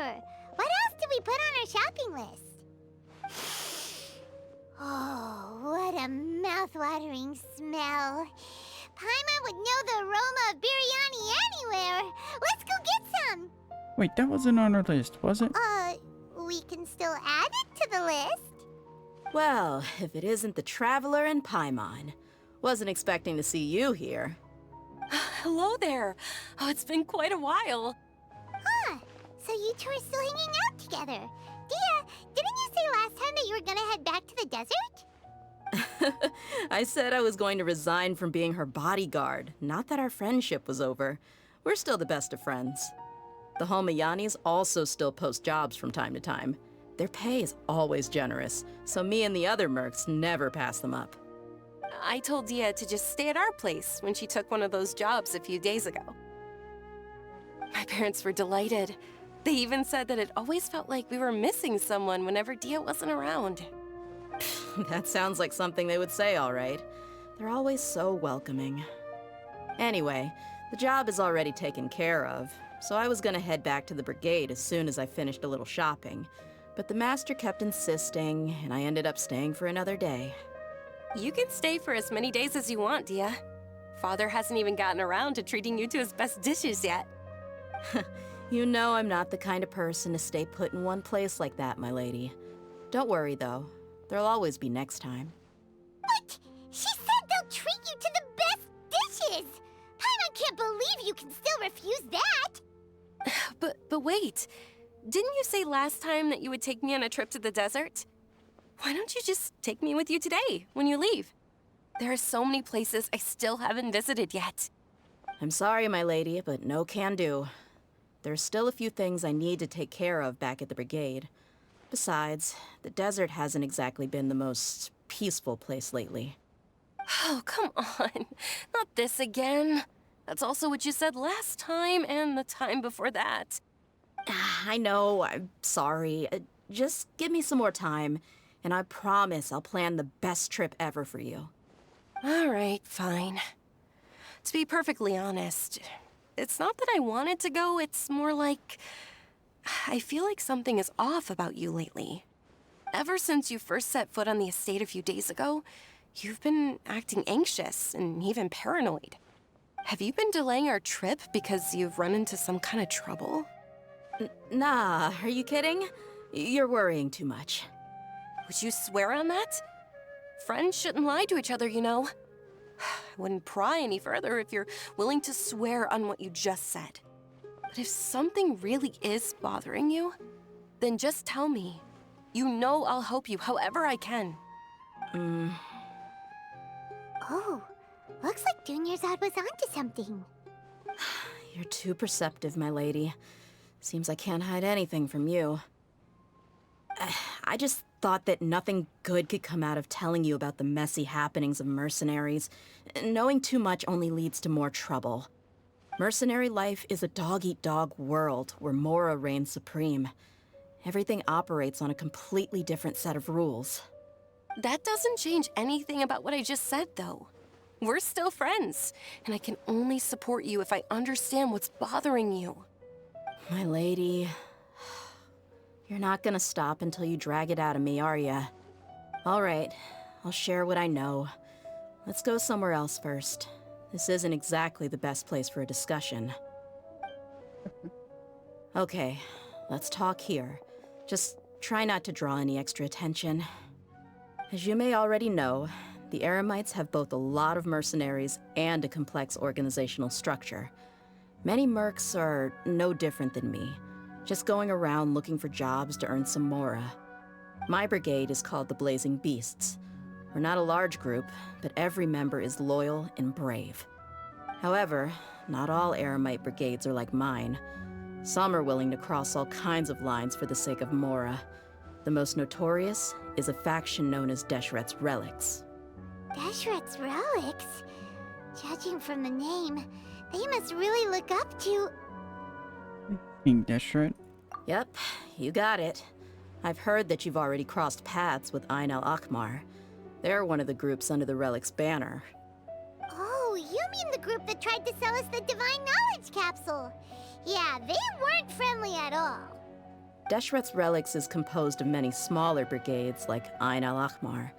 remember. What else did we put on our shopping list? Oh, what a mouth-watering smell. Paimon would know the aroma of biryani anywhere. Let's go get some. Wait, that wasn't on our list, was it? We can still add it to the list. Well, if it isn't the Traveler and Paimon. Wasn't expecting to see you here. Hello there. Oh, it's been quite a while. Huh. So you two are still hanging out together. Dehya, didn't you say last time that you were gonna head back to the desert? I said I was going to resign from being her bodyguard, not that our friendship was over. We're still the best of friends. The Homayanis also still post jobs from time to time. Their pay is always generous, so me and the other mercs never pass them up. I told Dehya to just stay at our place when she took one of those jobs a few days ago. My parents were delighted. They even said that it always felt like we were missing someone whenever Dehya wasn't around. That sounds like something they would say, all right. They're always so welcoming. Anyway, the job is already taken care of, so I was gonna head back to the brigade as soon as I finished a little shopping. But the master kept insisting, and I ended up staying for another day. You can stay for as many days as you want, Dehya. Father hasn't even gotten around to treating you to his best dishes yet. You know I'm not the kind of person to stay put in one place like that, my lady. Don't worry, though. There'll always be next time. What? She said they'll treat you to the best dishes! Paimon can't believe you can still refuse that! But wait. Didn't you say last time that you would take me on a trip to the desert? Why don't you just take me with you today, when you leave? There are so many places I still haven't visited yet. I'm sorry, my lady, but no can do. There's still a few things I need to take care of back at the brigade. Besides, the desert hasn't exactly been the most peaceful place lately. Oh, come on. Not this again. That's also what you said last time and the time before that. I know, I'm sorry. Just give me some more time, and I promise I'll plan the best trip ever for you. All right, fine. To be perfectly honest, it's not that I wanted to go, it's more like I feel like something is off about you lately. Ever since you first set foot on the estate a few days ago, you've been acting anxious and even paranoid. Have you been delaying our trip because you've run into some kind of trouble? Nah, are you kidding? You're worrying too much. Would you swear on that? Friends shouldn't lie to each other, you know. I wouldn't pry any further if you're willing to swear on what you just said. But if something really is bothering you, then just tell me. You know I'll help you however I can. Oh, looks like Dunyarzad was onto something. You're too perceptive, my lady. Seems I can't hide anything from you. I just thought that nothing good could come out of telling you about the messy happenings of mercenaries. Knowing too much only leads to more trouble. Mercenary life is a dog-eat-dog world where Mora reigns supreme. Everything operates on a completely different set of rules. That doesn't change anything about what I just said, though. We're still friends, and I can only support you if I understand what's bothering you. My lady, you're not gonna stop until you drag it out of me, are ya? All right, I'll share what I know. Let's go somewhere else first. This isn't exactly the best place for a discussion. Okay, let's talk here. Just try not to draw any extra attention. As you may already know, the Eremites have both a lot of mercenaries and a complex organizational structure. Many mercs are no different than me, just going around looking for jobs to earn some mora. My brigade is called the Blazing Beasts. We're not a large group, but every member is loyal and brave. However, not all Eremite brigades are like mine. Some are willing to cross all kinds of lines for the sake of mora. The most notorious is a faction known as Deshret's Relics. Deshret's Relics? Judging from the name, they must really look up to... King Deshret? Yep, you got it. I've heard that you've already crossed paths with Ain al-Akmar. They're one of the groups under the Relic's banner. Oh, you mean the group that tried to sell us the Divine Knowledge Capsule? Yeah, they weren't friendly at all. Deshret's Relics is composed of many smaller brigades like Ain al-Ahmar.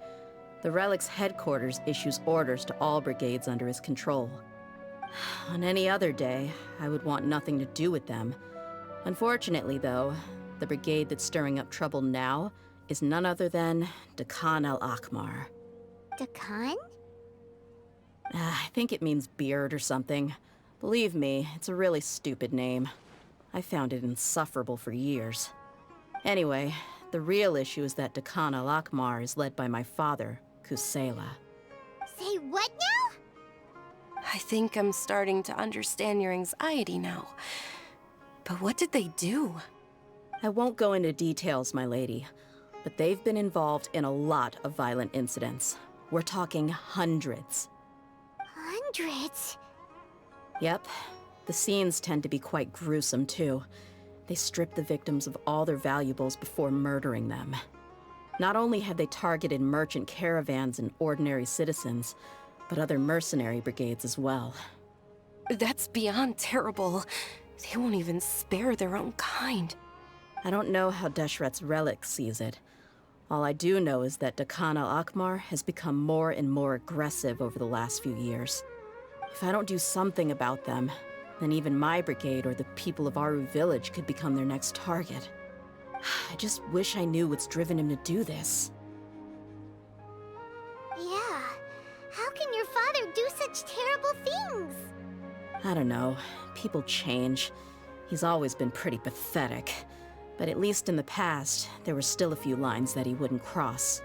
The Relic's headquarters issues orders to all brigades under his control. On any other day, I would want nothing to do with them. Unfortunately, though, the brigade that's stirring up trouble now is none other than Dakan al-Ahmar. Dakan? I think it means beard or something. Believe me, it's a really stupid name. I found it insufferable for years. Anyway, the real issue is that Dakan al-Ahmar is led by my father, Kusela. Say what now? I think I'm starting to understand your anxiety now. But what did they do? I won't go into details, my lady, but they've been involved in a lot of violent incidents. We're talking hundreds. Hundreds? Yep. The scenes tend to be quite gruesome, too. They strip the victims of all their valuables before murdering them. Not only have they targeted merchant caravans and ordinary citizens, but other mercenary brigades as well. That's beyond terrible. They won't even spare their own kind. I don't know how Deshret's Relic sees it. All I do know is that Dakan al-Ahmar has become more and more aggressive over the last few years. If I don't do something about them, then even my brigade or the people of Aru village could become their next target. I just wish I knew what's driven him to do this. Yeah. How can your father do such terrible things? I don't know. People change. He's always been pretty pathetic. But at least in the past, there were still a few lines that he wouldn't cross.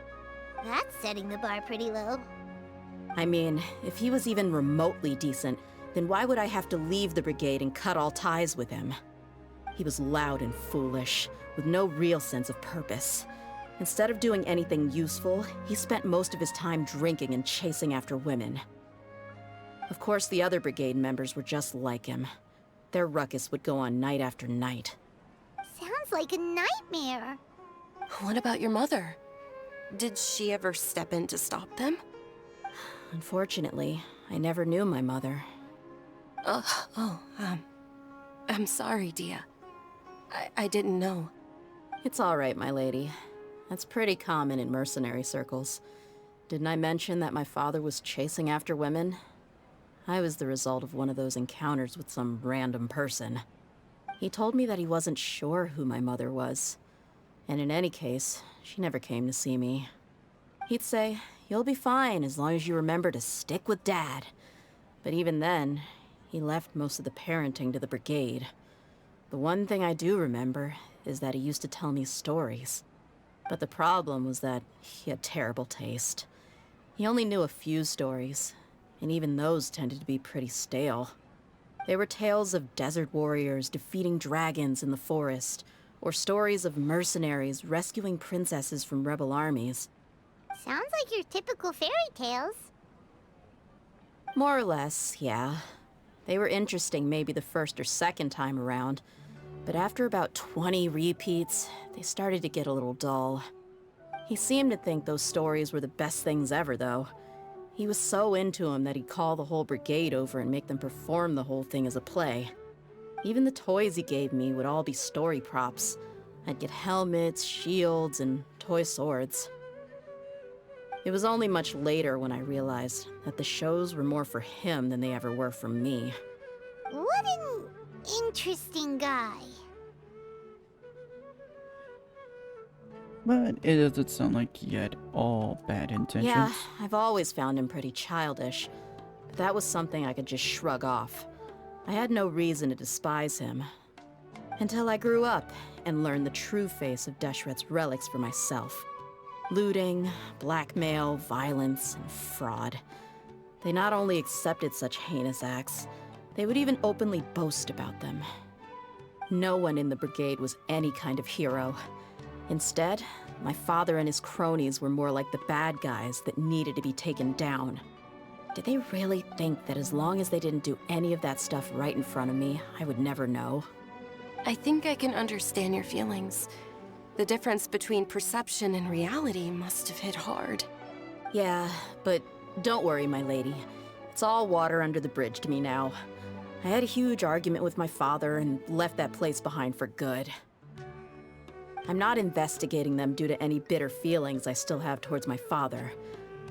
That's setting the bar pretty low. I mean, if he was even remotely decent, then why would I have to leave the brigade and cut all ties with him? He was loud and foolish, with no real sense of purpose. Instead of doing anything useful, he spent most of his time drinking and chasing after women. Of course, the other brigade members were just like him. Their ruckus would go on night after night. Sounds like a nightmare. What about your mother? Did she ever step in to stop them? Unfortunately, I never knew my mother. I'm sorry, Dehya. I didn't know. It's all right, my lady. That's pretty common in mercenary circles. Didn't I mention that my father was chasing after women? I was the result of one of those encounters with some random person. He told me that he wasn't sure who my mother was. And in any case, she never came to see me. He'd say, "You'll be fine as long as you remember to stick with Dad." But even then, he left most of the parenting to the brigade. The one thing I do remember is that he used to tell me stories. But the problem was that he had terrible taste. He only knew a few stories, and even those tended to be pretty stale. They were tales of desert warriors defeating dragons in the forest, or stories of mercenaries rescuing princesses from rebel armies. Sounds like your typical fairy tales. More or less, yeah. They were interesting maybe the first or second time around, but after about 20 repeats, they started to get a little dull. He seemed to think those stories were the best things ever, though. He was so into them that he'd call the whole brigade over and make them perform the whole thing as a play. Even the toys he gave me would all be story props. I'd get helmets, shields, and toy swords. It was only much later when I realized that the shows were more for him than they ever were for me. What an interesting guy. But it doesn't sound like he had all bad intentions. Yeah, I've always found him pretty childish. But that was something I could just shrug off. I had no reason to despise him. Until I grew up and learned the true face of Deshret's Relics for myself. Looting, blackmail, violence, and fraud. They not only accepted such heinous acts, they would even openly boast about them. No one in the brigade was any kind of hero. Instead, my father and his cronies were more like the bad guys that needed to be taken down. Did they really think that as long as they didn't do any of that stuff right in front of me, I would never know? I think I can understand your feelings. The difference between perception and reality must have hit hard. Yeah, but don't worry, my lady. It's all water under the bridge to me now. I had a huge argument with my father and left that place behind for good. I'm not investigating them due to any bitter feelings I still have towards my father.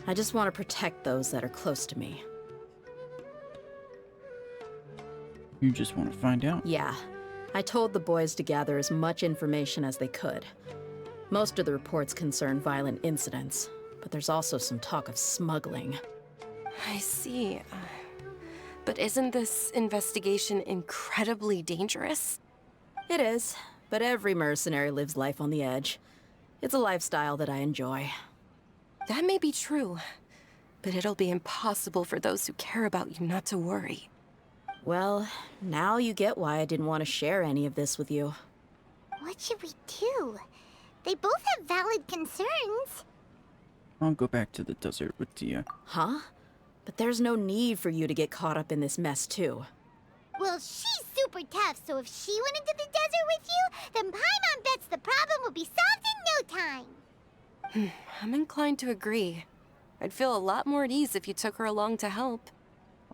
I just want to protect those that are close to me. You just want to find out? Yeah. I told the boys to gather as much information as they could. Most of the reports concern violent incidents, but there's also some talk of smuggling. I see. But isn't this investigation incredibly dangerous? It is, but every mercenary lives life on the edge. It's a lifestyle that I enjoy. That may be true, but it'll be impossible for those who care about you not to worry. Well, now you get why I didn't want to share any of this with you. What should we do? They both have valid concerns. I'll go back to the desert with Dehya. Huh? But there's no need for you to get caught up in this mess, too. Well, she's super tough, so if she went into the desert with you, then Paimon bets the problem will be solved in no time. I'm inclined to agree. I'd feel a lot more at ease if you took her along to help.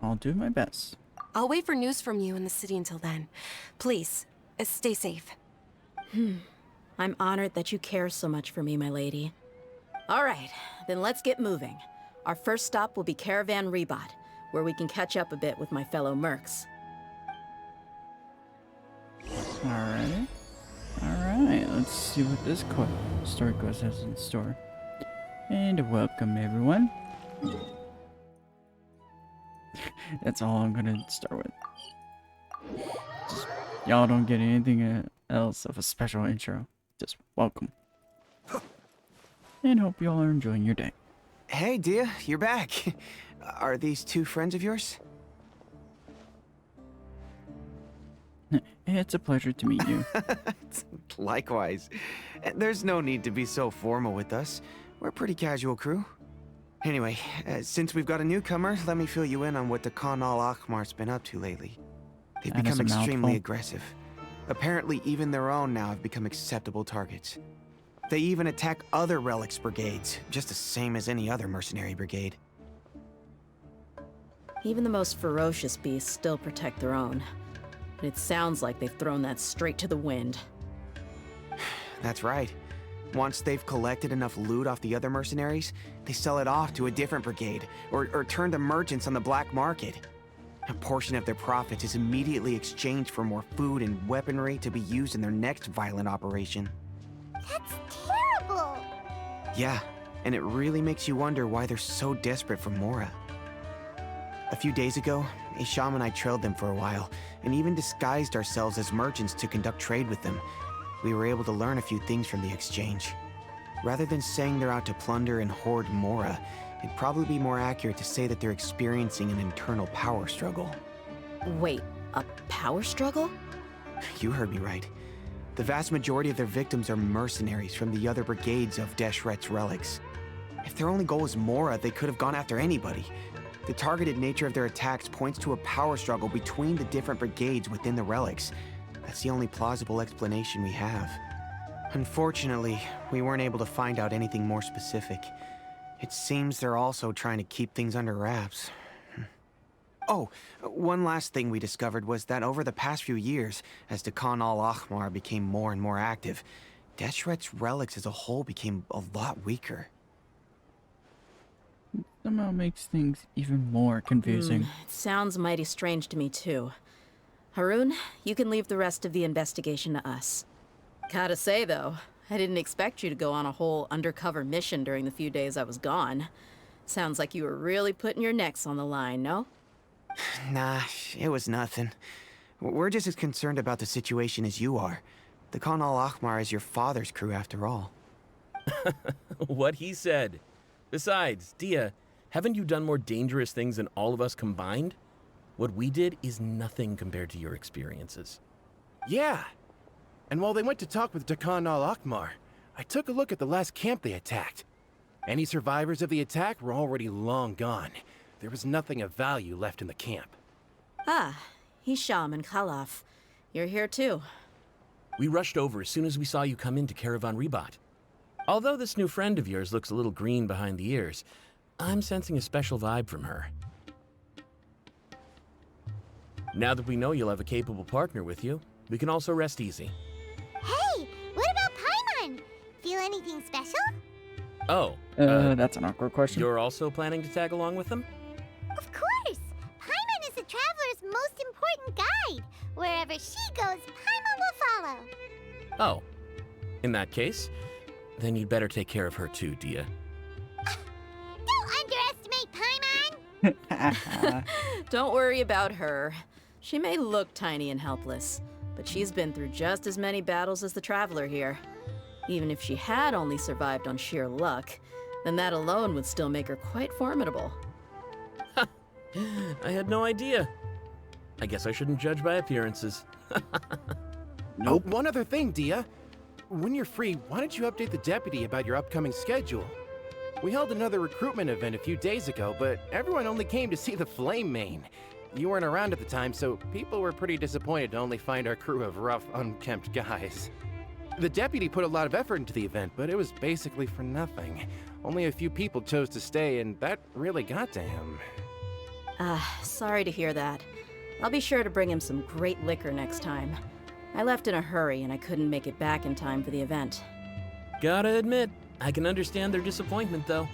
I'll do my best. I'll wait for news from you in the city until then. Please, stay safe. I'm honored that you care so much for me, my lady. All right, then let's get moving. Our first stop will be Caravan Rebot, where we can catch up a bit with my fellow mercs. Alrighty. Alright, let's see what this story quest has in store. And welcome, everyone. That's all I'm gonna start with. Y'all don't get anything else of a special intro. Just welcome. And hope y'all are enjoying your day. Hey, Dehya, you're back. Are these two friends of yours? It's a pleasure to meet you. Likewise. There's no need to be so formal with us. We're a pretty casual crew. Anyway, since we've got a newcomer, let me fill you in on what the Khan al-Ahmar's been up to lately. They've That is become a extremely mouthful. aggressive. Apparently, even their own now have become acceptable targets. They even attack other relics brigades, just the same as any other mercenary brigade. Even the most ferocious beasts still protect their own. But it sounds like they've thrown that straight to the wind. That's right. Once they've collected enough loot off the other mercenaries, they sell it off to a different brigade, or turn to merchants on the black market. A portion of their profits is immediately exchanged for more food and weaponry to be used in their next violent operation. That's terrible. Yeah, and it really makes you wonder why they're so desperate for Mora. A few days ago, Isham and I trailed them for a while, and even disguised ourselves as merchants to conduct trade with them. We were able to learn a few things from the exchange. Rather than saying they're out to plunder and hoard Mora, it'd probably be more accurate to say that they're experiencing an internal power struggle. Wait, a power struggle? You heard me right. The vast majority of their victims are mercenaries from the other brigades of Deshret's relics. If their only goal is Mora, they could have gone after anybody. The targeted nature of their attacks points to a power struggle between the different brigades within the relics. That's the only plausible explanation we have. Unfortunately, we weren't able to find out anything more specific. It seems they're also trying to keep things under wraps. Oh, one last thing we discovered was that over the past few years, as the Khan al-Ahmar became more and more active, Deshret's relics as a whole became a lot weaker. Somehow makes things even more confusing. It sounds mighty strange to me, too. Haroon, you can leave the rest of the investigation to us. Gotta say, though, I didn't expect you to go on a whole undercover mission during the few days I was gone. Sounds like you were really putting your necks on the line, no? Nah, it was nothing. We're just as concerned about the situation as you are. The Khan al-Ahmar is your father's crew, after all. What he said. Besides, Dehya, haven't you done more dangerous things than all of us combined? What we did is nothing compared to your experiences. Yeah. And while they went to talk with Khan al-Ahmar, I took a look at the last camp they attacked. Any survivors of the attack were already long gone. There was nothing of value left in the camp. Ah, Hisham and Khalaf. You're here too. We rushed over as soon as we saw you come into Caravan Rebot. Although this new friend of yours looks a little green behind the ears, I'm sensing a special vibe from her. Now that we know you'll have a capable partner with you, we can also rest easy. Hey, what about anything special? Oh, That's an awkward question. you're also planning to tag along with them? Of course! Paimon is the traveler's most important guide. Wherever she goes, Paimon will follow. Oh. In that case, then you'd better take care of her too, Dehya. Don't underestimate Paimon! Don't worry about her. She may look tiny and helpless, but she's been through just as many battles as the traveler here. Even if she had only survived on sheer luck, then that alone would still make her quite formidable. I had no idea. I guess I shouldn't judge by appearances. Nope. Oh, one other thing, Dehya. When you're free, why don't you update the deputy about your upcoming schedule? We held another recruitment event a few days ago, but everyone only came to see the Flame Main. You weren't around at the time, so people were pretty disappointed to only find our crew of rough, unkempt guys. The deputy put a lot of effort into the event, but it was basically for nothing. Only a few people chose to stay, and that really got to him. Sorry to hear that. I'll be sure to bring him some great liquor next time. I left in a hurry and I couldn't make it back in time for the event. Gotta admit, I can understand their disappointment, though.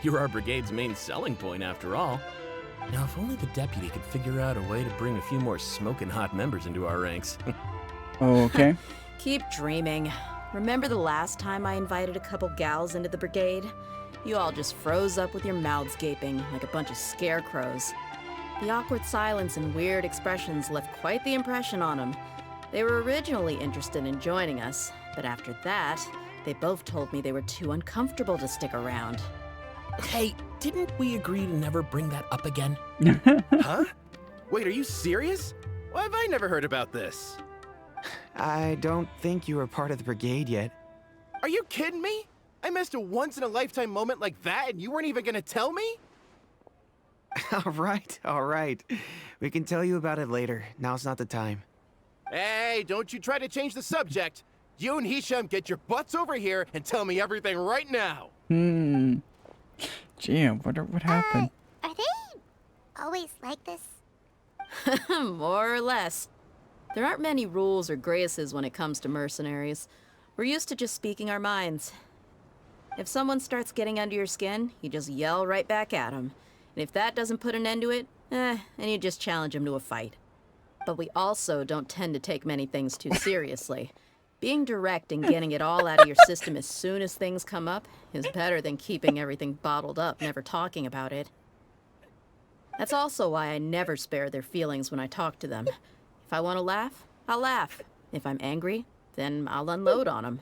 You're our brigade's main selling point, after all. Now, if only the deputy could figure out a way to bring a few more smoking hot members into our ranks. Okay. Keep dreaming. Remember the last time I invited a couple gals into the brigade? You all just froze up with your mouths gaping like a bunch of scarecrows. The awkward silence and weird expressions left quite the impression on them. They were originally interested in joining us, but after that, they both told me they were too uncomfortable to stick around. Hey, didn't we agree to never bring that up again? Huh? Wait, are you serious? Why have I never heard about this? I don't think you were part of the brigade yet. Are you kidding me? I missed a once-in-a-lifetime moment like that and you weren't even gonna tell me? All right. We can tell you about it later. Now's not the time. Hey, don't you try to change the subject. You and Hisham get your butts over here and tell me everything right now. Gee, what happened? Are they always like this? More or less. There aren't many rules or graces when it comes to mercenaries. We're used to just speaking our minds. If someone starts getting under your skin, you just yell right back at them. And if that doesn't put an end to it, then you just challenge them to a fight. But we also don't tend to take many things too seriously. Being direct and getting it all out of your system as soon as things come up is better than keeping everything bottled up, never talking about it. That's also why I never spare their feelings when I talk to them. If I want to laugh, I'll laugh. If I'm angry, then I'll unload on them.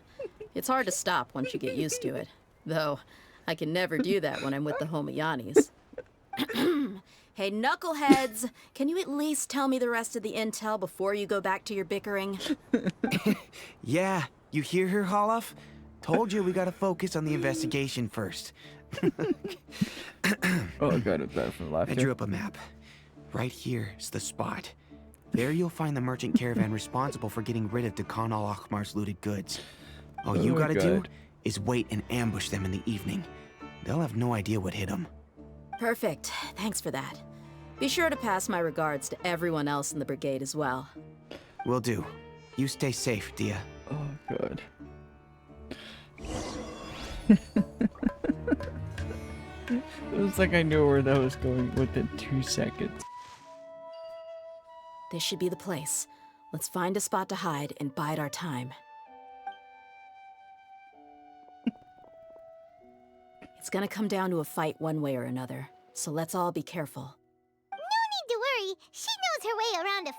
It's hard to stop once you get used to it. Though, I can never do that when I'm with the Homayanis. Hey, knuckleheads! Can you at least tell me the rest of the intel before you go back to your bickering? Yeah, you hear her, Holloff? Told you we gotta focus on the investigation first. Oh god, it's bad for I laughter. drew up a map. Right here is the spot. There you'll find the merchant caravan responsible for getting rid of Dehya Al-Ahmar's looted goods. All you Oh, gotta do God. is wait and ambush them in the evening. They'll have no idea what hit them. Perfect. Thanks for that. Be sure to pass my regards to everyone else in the brigade as well. Will do. You stay safe, Dehya. Oh god. It was like I knew where that was going within 2 seconds. This should be the place. Let's find a spot to hide and bide our time. It's gonna come down to a fight one way or another, so let's all be careful. No need to worry. She knows her way around a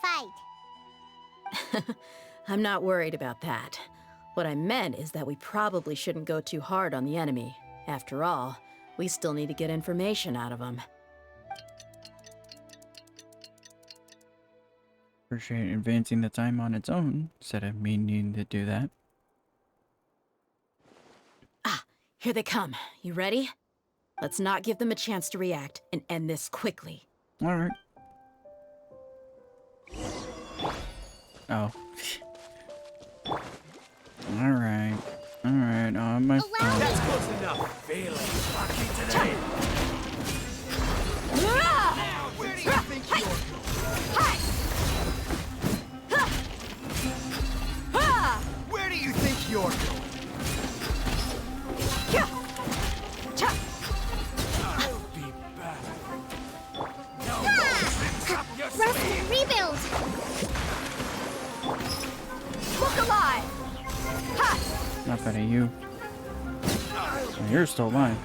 fight. I'm not worried about that. What I meant is that we probably shouldn't go too hard on the enemy. After all, we still need to get information out of them. Appreciate advancing the time on its own instead of me needing to do that. Here they come. You ready? Let's not give them a chance to react and end this quickly. Alright. Oh. Alright. Alright, on my phone. That's close enough. Feeling lucky today. Where do you think you're going? Where do you think you're going? Enough out of you. Oh, you're still alive.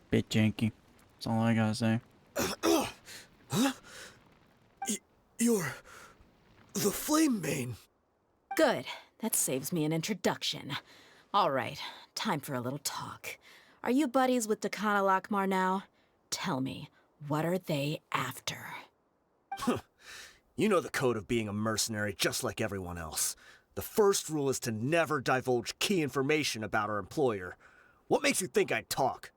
Bit janky. That's all I gotta say. You're the Flame Mane. Good. That saves me an introduction. All right, time for a little talk. Are you buddies with Dakana Lakmar now? Tell me, what are they after? You know the code of being a mercenary just like everyone else. The first rule is to never divulge key information about our employer. What makes you think I'd talk?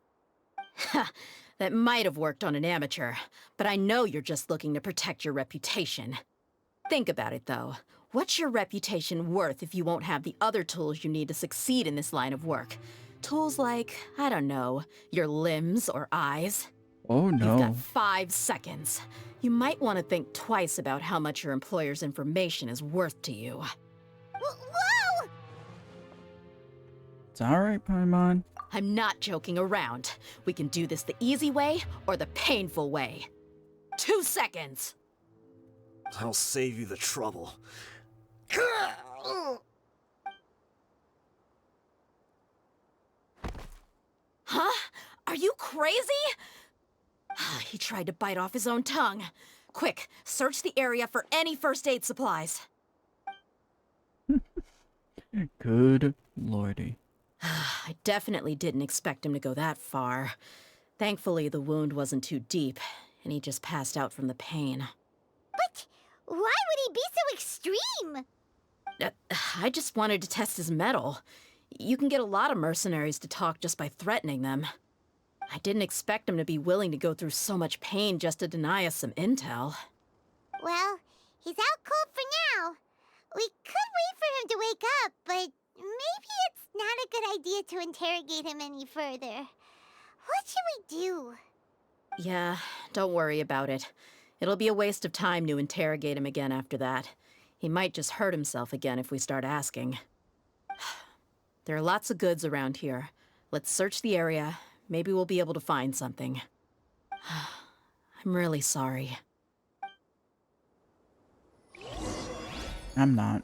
Ha! That might have worked on an amateur, but I know you're just looking to protect your reputation. Think about it, though. What's your reputation worth if you won't have the other tools you need to succeed in this line of work? Tools like, I don't know, your limbs or eyes? Oh You've no. got 5 seconds. You might want to think twice about how much your employer's information is worth to you. Whoa! It's alright, Paimon. I'm not joking around. We can do this the easy way or the painful way. 2 seconds! I'll save you the trouble. Huh? Are you crazy? He tried to bite off his own tongue. Quick, search the area for any first aid supplies. Good lordy. I definitely didn't expect him to go that far. Thankfully, the wound wasn't too deep, and he just passed out from the pain. But why would he be so extreme? I just wanted to test his mettle. You can get a lot of mercenaries to talk just by threatening them. I didn't expect him to be willing to go through so much pain just to deny us some intel. Well, he's out cold for now. We could wait for him to wake up, but maybe it's not a good idea to interrogate him any further. What should we do? Yeah, don't worry about it. It'll be a waste of time to interrogate him again after that. He might just hurt himself again if we start asking. There are lots of goods around here. Let's search the area. Maybe we'll be able to find something. I'm really sorry. I'm not.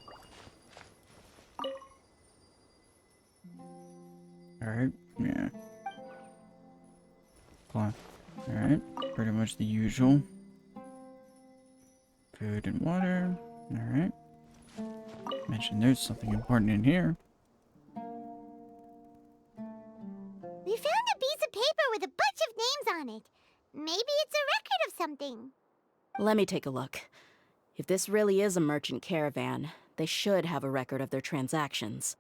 Alright, yeah. Fine. Alright, pretty much the usual. Food and water. Alright. Mentioned there's something important in here. We found a piece of paper with a bunch of names on it. Maybe it's a record of something. Let me take a look. If this really is a merchant caravan, they should have a record of their transactions.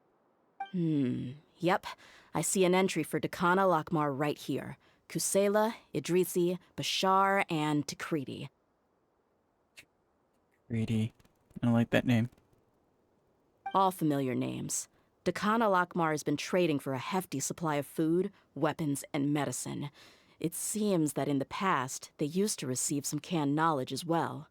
Yep. I see an entry for Dakana Lakmar right here. Kusela, Idrisi, Bashar, and Takriti. Greedy. I like that name. All familiar names. Dakana Lakmar has been trading for a hefty supply of food, weapons, and medicine. It seems that in the past, they used to receive some canned knowledge as well.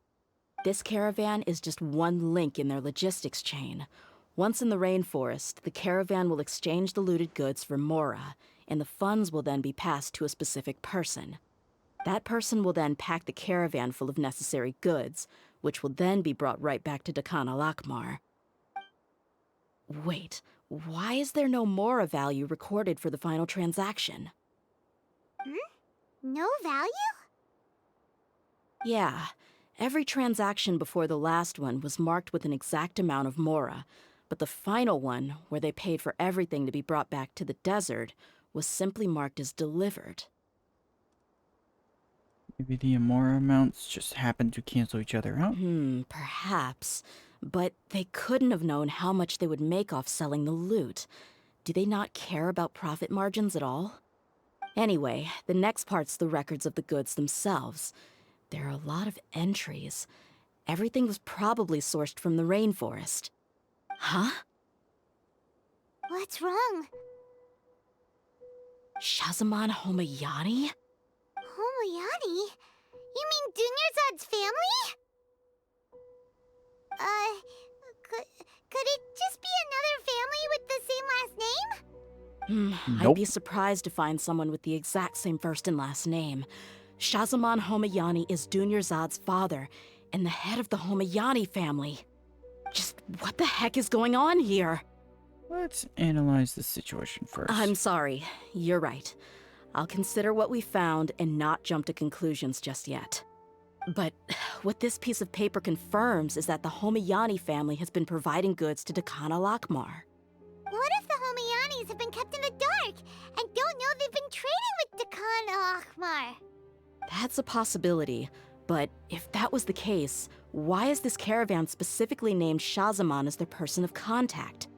This caravan is just one link in their logistics chain. Once in the rainforest, the caravan will exchange the looted goods for Mora, and the funds will then be passed to a specific person. That person will then pack the caravan full of necessary goods, which will then be brought right back to Dakana Lakmar. Wait, why is there no Mora value recorded for the final transaction? No value? Yeah, every transaction before the last one was marked with an exact amount of Mora, but the final one, where they paid for everything to be brought back to the desert, was simply marked as delivered. Maybe the Amora amounts just happened to cancel each other out? Perhaps. But they couldn't have known how much they would make off selling the loot. Do they not care about profit margins at all? Anyway, the next part's the records of the goods themselves. There are a lot of entries. Everything was probably sourced from the rainforest. Huh? What's wrong? Shazaman Homayani? Homayani? You mean Dunyarzad's family? Could it just be another family with the same last name? I'd be surprised to find someone with the exact same first and last name. Shazaman Homayani is Dunyarzad's father, and the head of the Homayani family. Just what the heck is going on here? Let's analyze the situation first. I'm sorry. You're right. I'll consider what we found and not jump to conclusions just yet. But what this piece of paper confirms is that the Homayani family has been providing goods to Dakana Lakmar. What if the Homayanis have been kept in the dark and don't know they've been trading with Dakan Akhmar? That's a possibility, but if that was the case, why is this caravan specifically named Shazaman as their person of contact?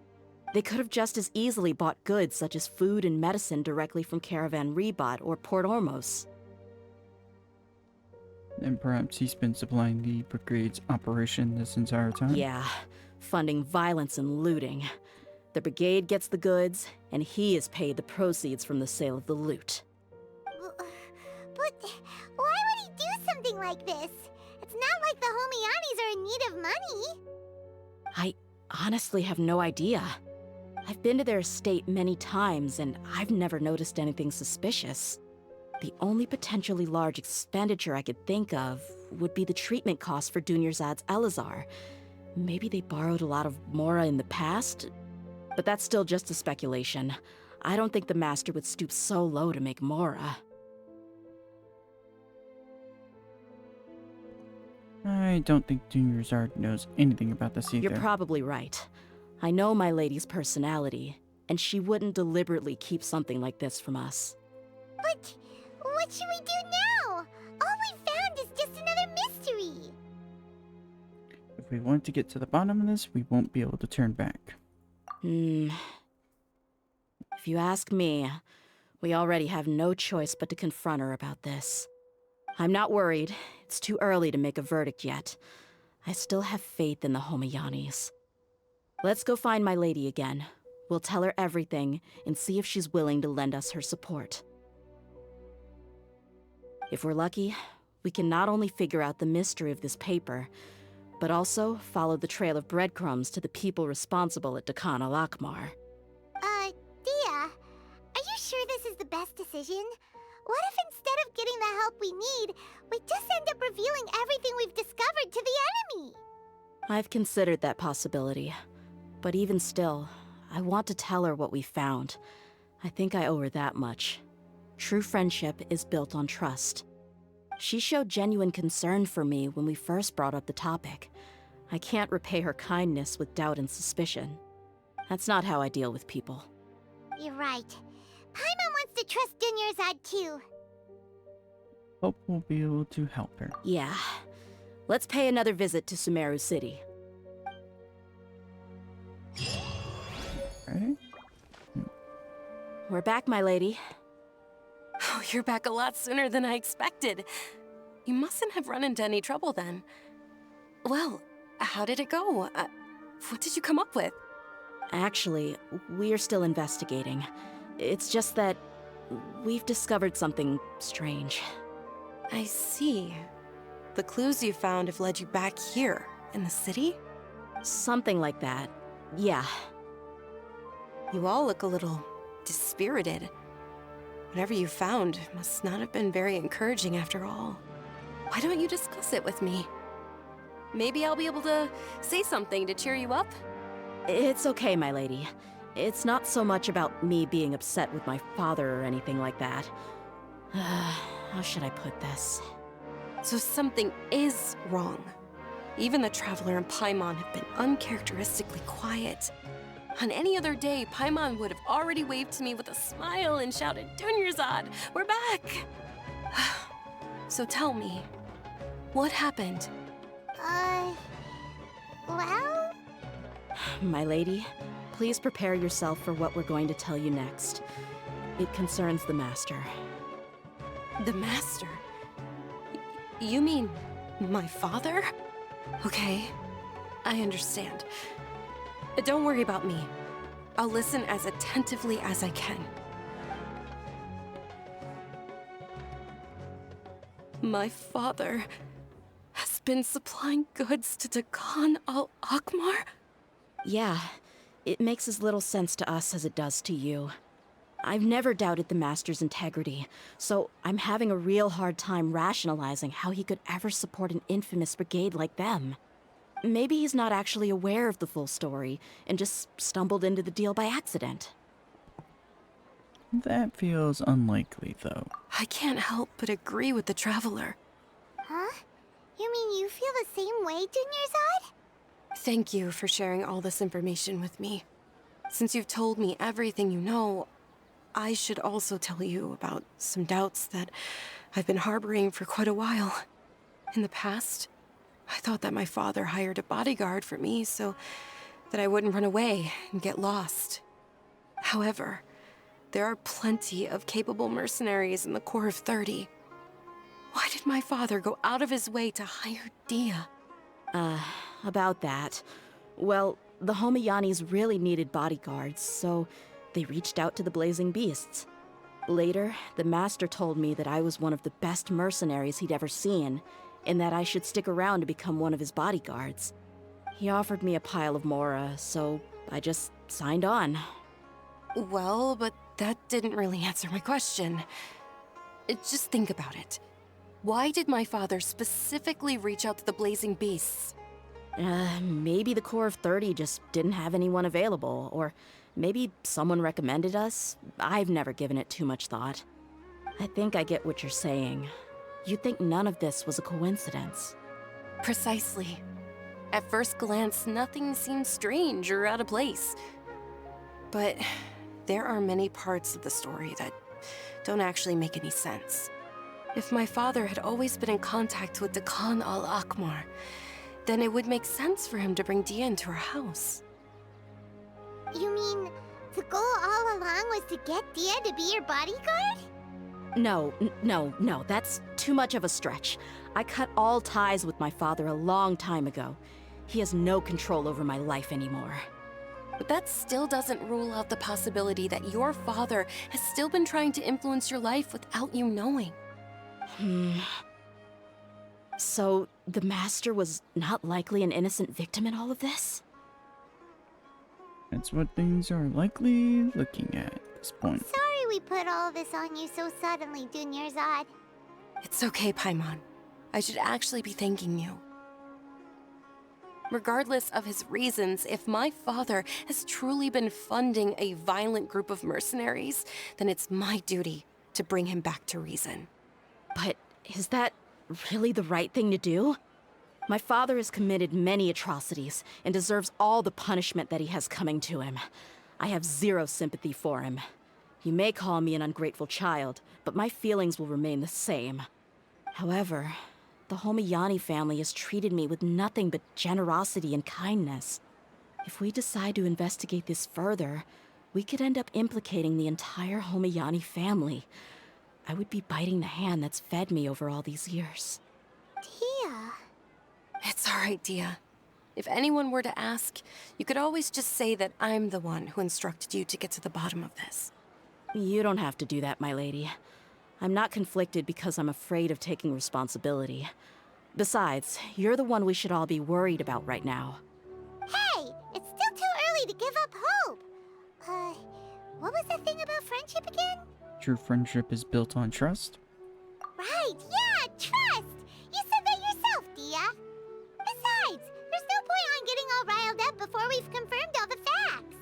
They could have just as easily bought goods such as food and medicine directly from Caravan Rebat or Port Ormos. And perhaps he's been supplying the brigade's operation this entire time? Yeah, funding violence and looting. The brigade gets the goods, and he is paid the proceeds from the sale of the loot. But why would he do something like this? It's not like the Homayanis are in need of money. I honestly have no idea. I've been to their estate many times, and I've never noticed anything suspicious. The only potentially large expenditure I could think of would be the treatment costs for Dunyarzad's Elazar. Maybe they borrowed a lot of Mora in the past? But that's still just a speculation. I don't think the Master would stoop so low to make Mora. I don't think Dunyarzad knows anything about this either. You're probably right. I know my lady's personality, and she wouldn't deliberately keep something like this from us. But what should we do now? All we found is just another mystery. If we want to get to the bottom of this, we won't be able to turn back. If you ask me, we already have no choice but to confront her about this. I'm not worried. It's too early to make a verdict yet. I still have faith in the Homayanis. Let's go find my lady again. We'll tell her everything and see if she's willing to lend us her support. If we're lucky, we can not only figure out the mystery of this paper, but also follow the trail of breadcrumbs to the people responsible at Dakana Lakmar. Dehya, are you sure this is the best decision? What if instead of getting the help we need, we just end up revealing everything we've discovered to the enemy? I've considered that possibility, but even still, I want to tell her what we found. I think I owe her that much. True friendship is built on trust. She showed genuine concern for me when we first brought up the topic. I can't repay her kindness with doubt and suspicion. That's not how I deal with people. You're right. Paimon wants to trust Dunyarzad too. Hope we'll be able to help her. Yeah. Let's pay another visit to Sumeru City. Right? We're back, my lady. Oh, you're back a lot sooner than I expected. You mustn't have run into any trouble then. Well, how did it go? What did you come up with? Actually, we're still investigating. It's just that we've discovered something strange. I see. The clues you found have led you back here, in the city? Something like that. Yeah. You all look a little dispirited. Whatever you found must not have been very encouraging after all. Why don't you discuss it with me? Maybe I'll be able to say something to cheer you up? It's okay, my lady. It's not so much about me being upset with my father or anything like that. How should I put this? So something is wrong. Even the Traveler and Paimon have been uncharacteristically quiet. On any other day, Paimon would have already waved to me with a smile and shouted, "Dunyarzad, we're back!" So tell me, what happened? Well? My lady, please prepare yourself for what we're going to tell you next. It concerns the Master. The Master? You mean my father? Okay, I understand. Don't worry about me. I'll listen as attentively as I can. My father has been supplying goods to Dakan al-Akmar? Yeah, it makes as little sense to us as it does to you. I've never doubted the Master's integrity, so I'm having a real hard time rationalizing how he could ever support an infamous brigade like them. Maybe he's not actually aware of the full story and just stumbled into the deal by accident. That feels unlikely, though. I can't help but agree with the Traveler. Huh? You mean you feel the same way, Dunyarzad? Thank you for sharing all this information with me. Since you've told me everything you know, I should also tell you about some doubts that I've been harboring for quite a while. In the past, I thought that my father hired a bodyguard for me so that I wouldn't run away and get lost. However, there are plenty of capable mercenaries in the Corps of 30. Why did my father go out of his way to hire Dehya? About that. Well, the Homayanis really needed bodyguards, so they reached out to the Blazing Beasts. Later, the Master told me that I was one of the best mercenaries he'd ever seen, and that I should stick around to become one of his bodyguards. He offered me a pile of mora, so I just signed on. Well, but that didn't really answer my question. Just think about it. Why did my father specifically reach out to the Blazing Beasts? Maybe the Corps of 30 just didn't have anyone available, or maybe someone recommended us. I've never given it too much thought. I think I get what you're saying. You think none of this was a coincidence. Precisely. At first glance, nothing seems strange or out of place. But there are many parts of the story that don't actually make any sense. If my father had always been in contact with Dehya al-Akmar, then it would make sense for him to bring Dehya into our house. You mean the goal all along was to get Dehya to be your bodyguard? No, that's too much of a stretch. I cut all ties with my father a long time ago. He has no control over my life anymore. But that still doesn't rule out the possibility that your father has still been trying to influence your life without you knowing. So, the Master was not likely an innocent victim in all of this? That's what things are likely looking at this point. Sorry we put all this on you so suddenly, Dunyarzad. It's okay, Paimon. I should actually be thanking you. Regardless of his reasons, if my father has truly been funding a violent group of mercenaries, then it's my duty to bring him back to reason. But is that really the right thing to do? My father has committed many atrocities and deserves all the punishment that he has coming to him. I have zero sympathy for him. You may call me an ungrateful child, but my feelings will remain the same. However, the Homayani family has treated me with nothing but generosity and kindness. If we decide to investigate this further, we could end up implicating the entire Homayani family. I would be biting the hand that's fed me over all these years. Dehya. It's all right, Dehya. If anyone were to ask, you could always just say that I'm the one who instructed you to get to the bottom of this. You don't have to do that, my lady. I'm not conflicted because I'm afraid of taking responsibility. Besides, you're the one we should all be worried about right now. Hey, it's still too early to give up hope. What was the thing about friendship again? True friendship is built on trust. Right, yeah, trust! You said that yourself, Dehya. Besides, there's no point on getting all riled up before we've confirmed all the facts.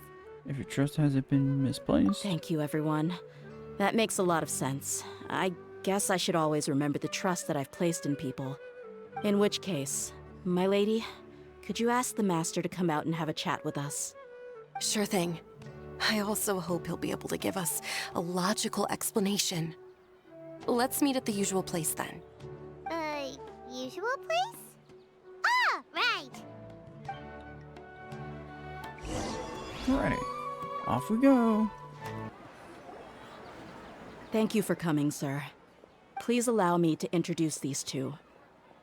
If your trust hasn't been misplaced. Thank you, everyone. That makes a lot of sense. I guess I should always remember the trust that I've placed in people. In which case, my lady, could you ask the Master to come out and have a chat with us? Sure thing. I also hope he'll be able to give us a logical explanation. Let's meet at the usual place then. Usual place? Ah, right. Right. Off we go. Thank you for coming, sir. Please allow me to introduce these two.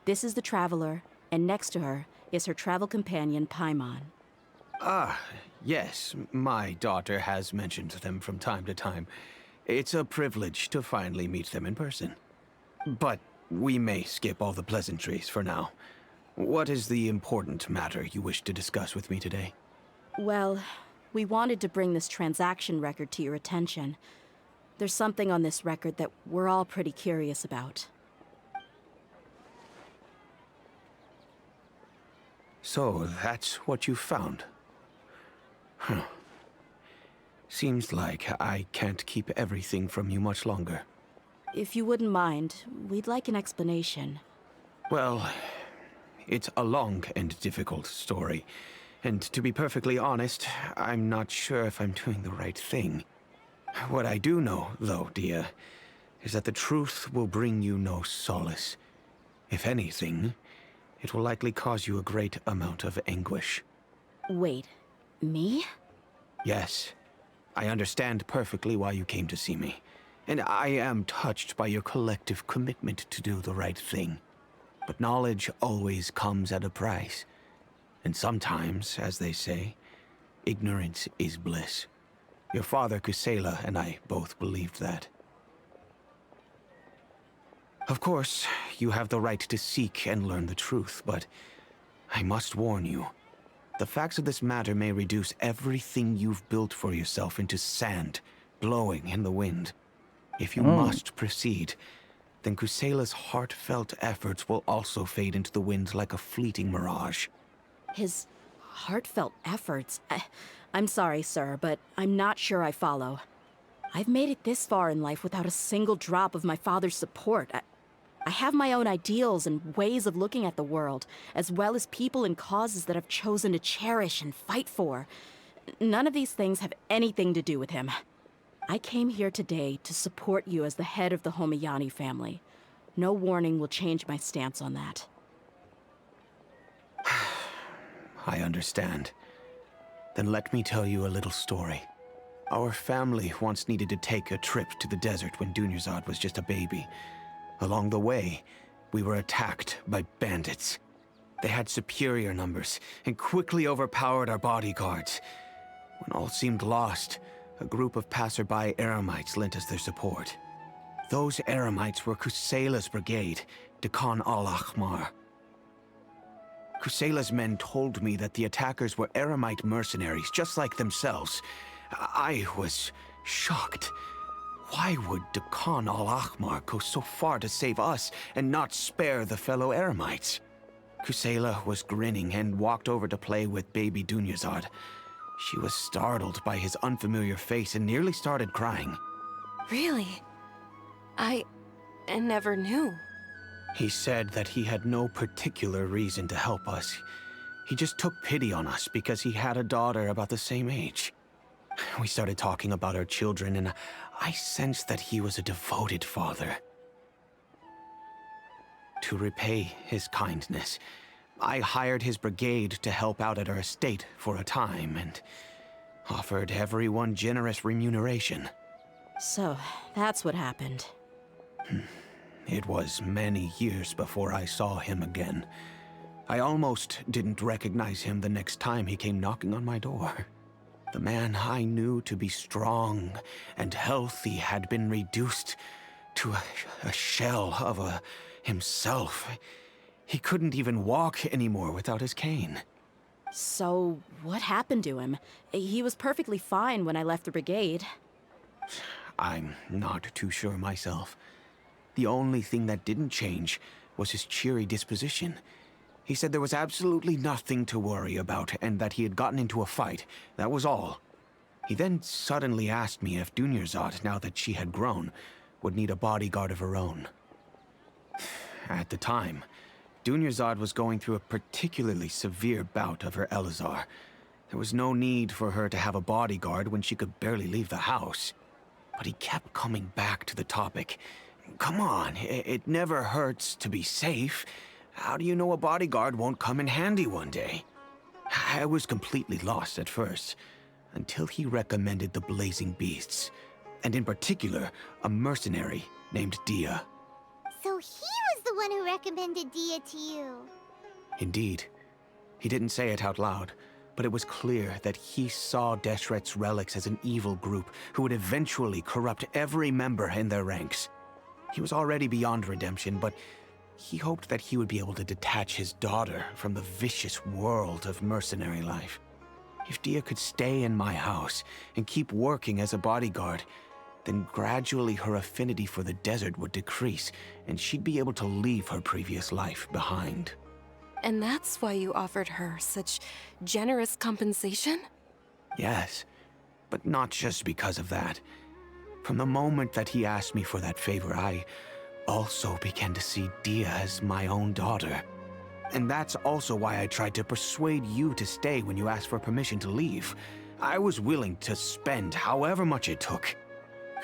This is the Traveler, and next to her is her travel companion, Paimon. Yes, my daughter has mentioned them from time to time. It's a privilege to finally meet them in person. But we may skip all the pleasantries for now. What is the important matter you wish to discuss with me today? Well, we wanted to bring this transaction record to your attention. There's something on this record that we're all pretty curious about. So, that's what you found? Huh. Seems like I can't keep everything from you much longer. If you wouldn't mind, we'd like an explanation. Well, it's a long and difficult story. And to be perfectly honest, I'm not sure if I'm doing the right thing. What I do know, though, Dehya, is that the truth will bring you no solace. If anything, it will likely cause you a great amount of anguish. Wait, me? Yes, I understand perfectly why you came to see me. And I am touched by your collective commitment to do the right thing. But knowledge always comes at a price. And sometimes, as they say, ignorance is bliss. Your father, Kusela, and I both believed that. Of course, you have the right to seek and learn the truth, but I must warn you. The facts of this matter may reduce everything you've built for yourself into sand, blowing in the wind. If you must proceed, then Kusela's heartfelt efforts will also fade into the wind like a fleeting mirage. His heartfelt efforts? I'm sorry, sir, but I'm not sure I follow. I've made it this far in life without a single drop of my father's support. I have my own ideals and ways of looking at the world, as well as people and causes that I've chosen to cherish and fight for. None of these things have anything to do with him. I came here today to support you as the head of the Homiyani family. No warning will change my stance on that. I understand. Then let me tell you a little story. Our family once needed to take a trip to the desert when Dunyarzad was just a baby. Along the way, we were attacked by bandits. They had superior numbers and quickly overpowered our bodyguards. When all seemed lost, a group of passerby Eremites lent us their support. Those Eremites were Kusela's brigade, Dehya al-Ahmar. Kusela's men told me that the attackers were Eremite mercenaries, just like themselves. I was shocked. Why would Dehya al-Ahmar go so far to save us and not spare the fellow Eremites? Kusela was grinning and walked over to play with baby Dunyarzad. She was startled by his unfamiliar face and nearly started crying. Really? I never knew. He said that he had no particular reason to help us. He just took pity on us because he had a daughter about the same age. We started talking about our children, and I sensed that he was a devoted father. To repay his kindness, I hired his brigade to help out at our estate for a time, and offered everyone generous remuneration. So, that's what happened. It was many years before I saw him again. I almost didn't recognize him the next time he came knocking on my door. The man I knew to be strong and healthy had been reduced to a shell of himself. He couldn't even walk anymore without his cane. So, what happened to him? He was perfectly fine when I left the brigade. I'm not too sure myself. The only thing that didn't change was his cheery disposition. He said there was absolutely nothing to worry about and that he had gotten into a fight. That was all. He then suddenly asked me if Dunyarzad, now that she had grown, would need a bodyguard of her own. At the time, Dunyarzad was going through a particularly severe bout of her Elazar. There was no need for her to have a bodyguard when she could barely leave the house. But he kept coming back to the topic. Come on, it never hurts to be safe. How do you know a bodyguard won't come in handy one day? I was completely lost at first, until he recommended the Blazing Beasts, and in particular, a mercenary named Dehya. So he was the one who recommended Dehya to you. Indeed. He didn't say it out loud, but it was clear that he saw Deshret's relics as an evil group who would eventually corrupt every member in their ranks. He was already beyond redemption, but he hoped that he would be able to detach his daughter from the vicious world of mercenary life. If Dehya could stay in my house and keep working as a bodyguard, then gradually her affinity for the desert would decrease, and she'd be able to leave her previous life behind. And that's why you offered her such generous compensation? Yes, but not just because of that. From the moment that he asked me for that favor, I also began to see Dehya as my own daughter. And that's also why I tried to persuade you to stay when you asked for permission to leave. I was willing to spend however much it took.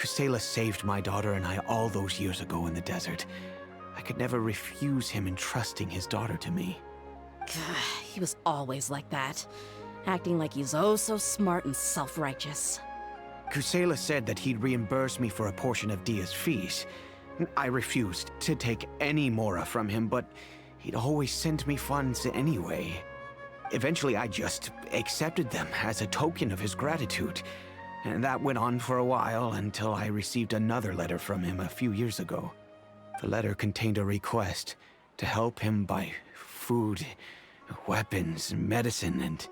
Kusela saved my daughter and I all those years ago in the desert. I could never refuse him entrusting his daughter to me. He was always like that, acting like he's oh so smart and self-righteous. Kusela said that he'd reimburse me for a portion of Dehya's fees. I refused to take any mora from him, but he'd always sent me funds anyway. Eventually, I just accepted them as a token of his gratitude. And that went on for a while until I received another letter from him a few years ago. The letter contained a request to help him buy food, weapons, medicine, and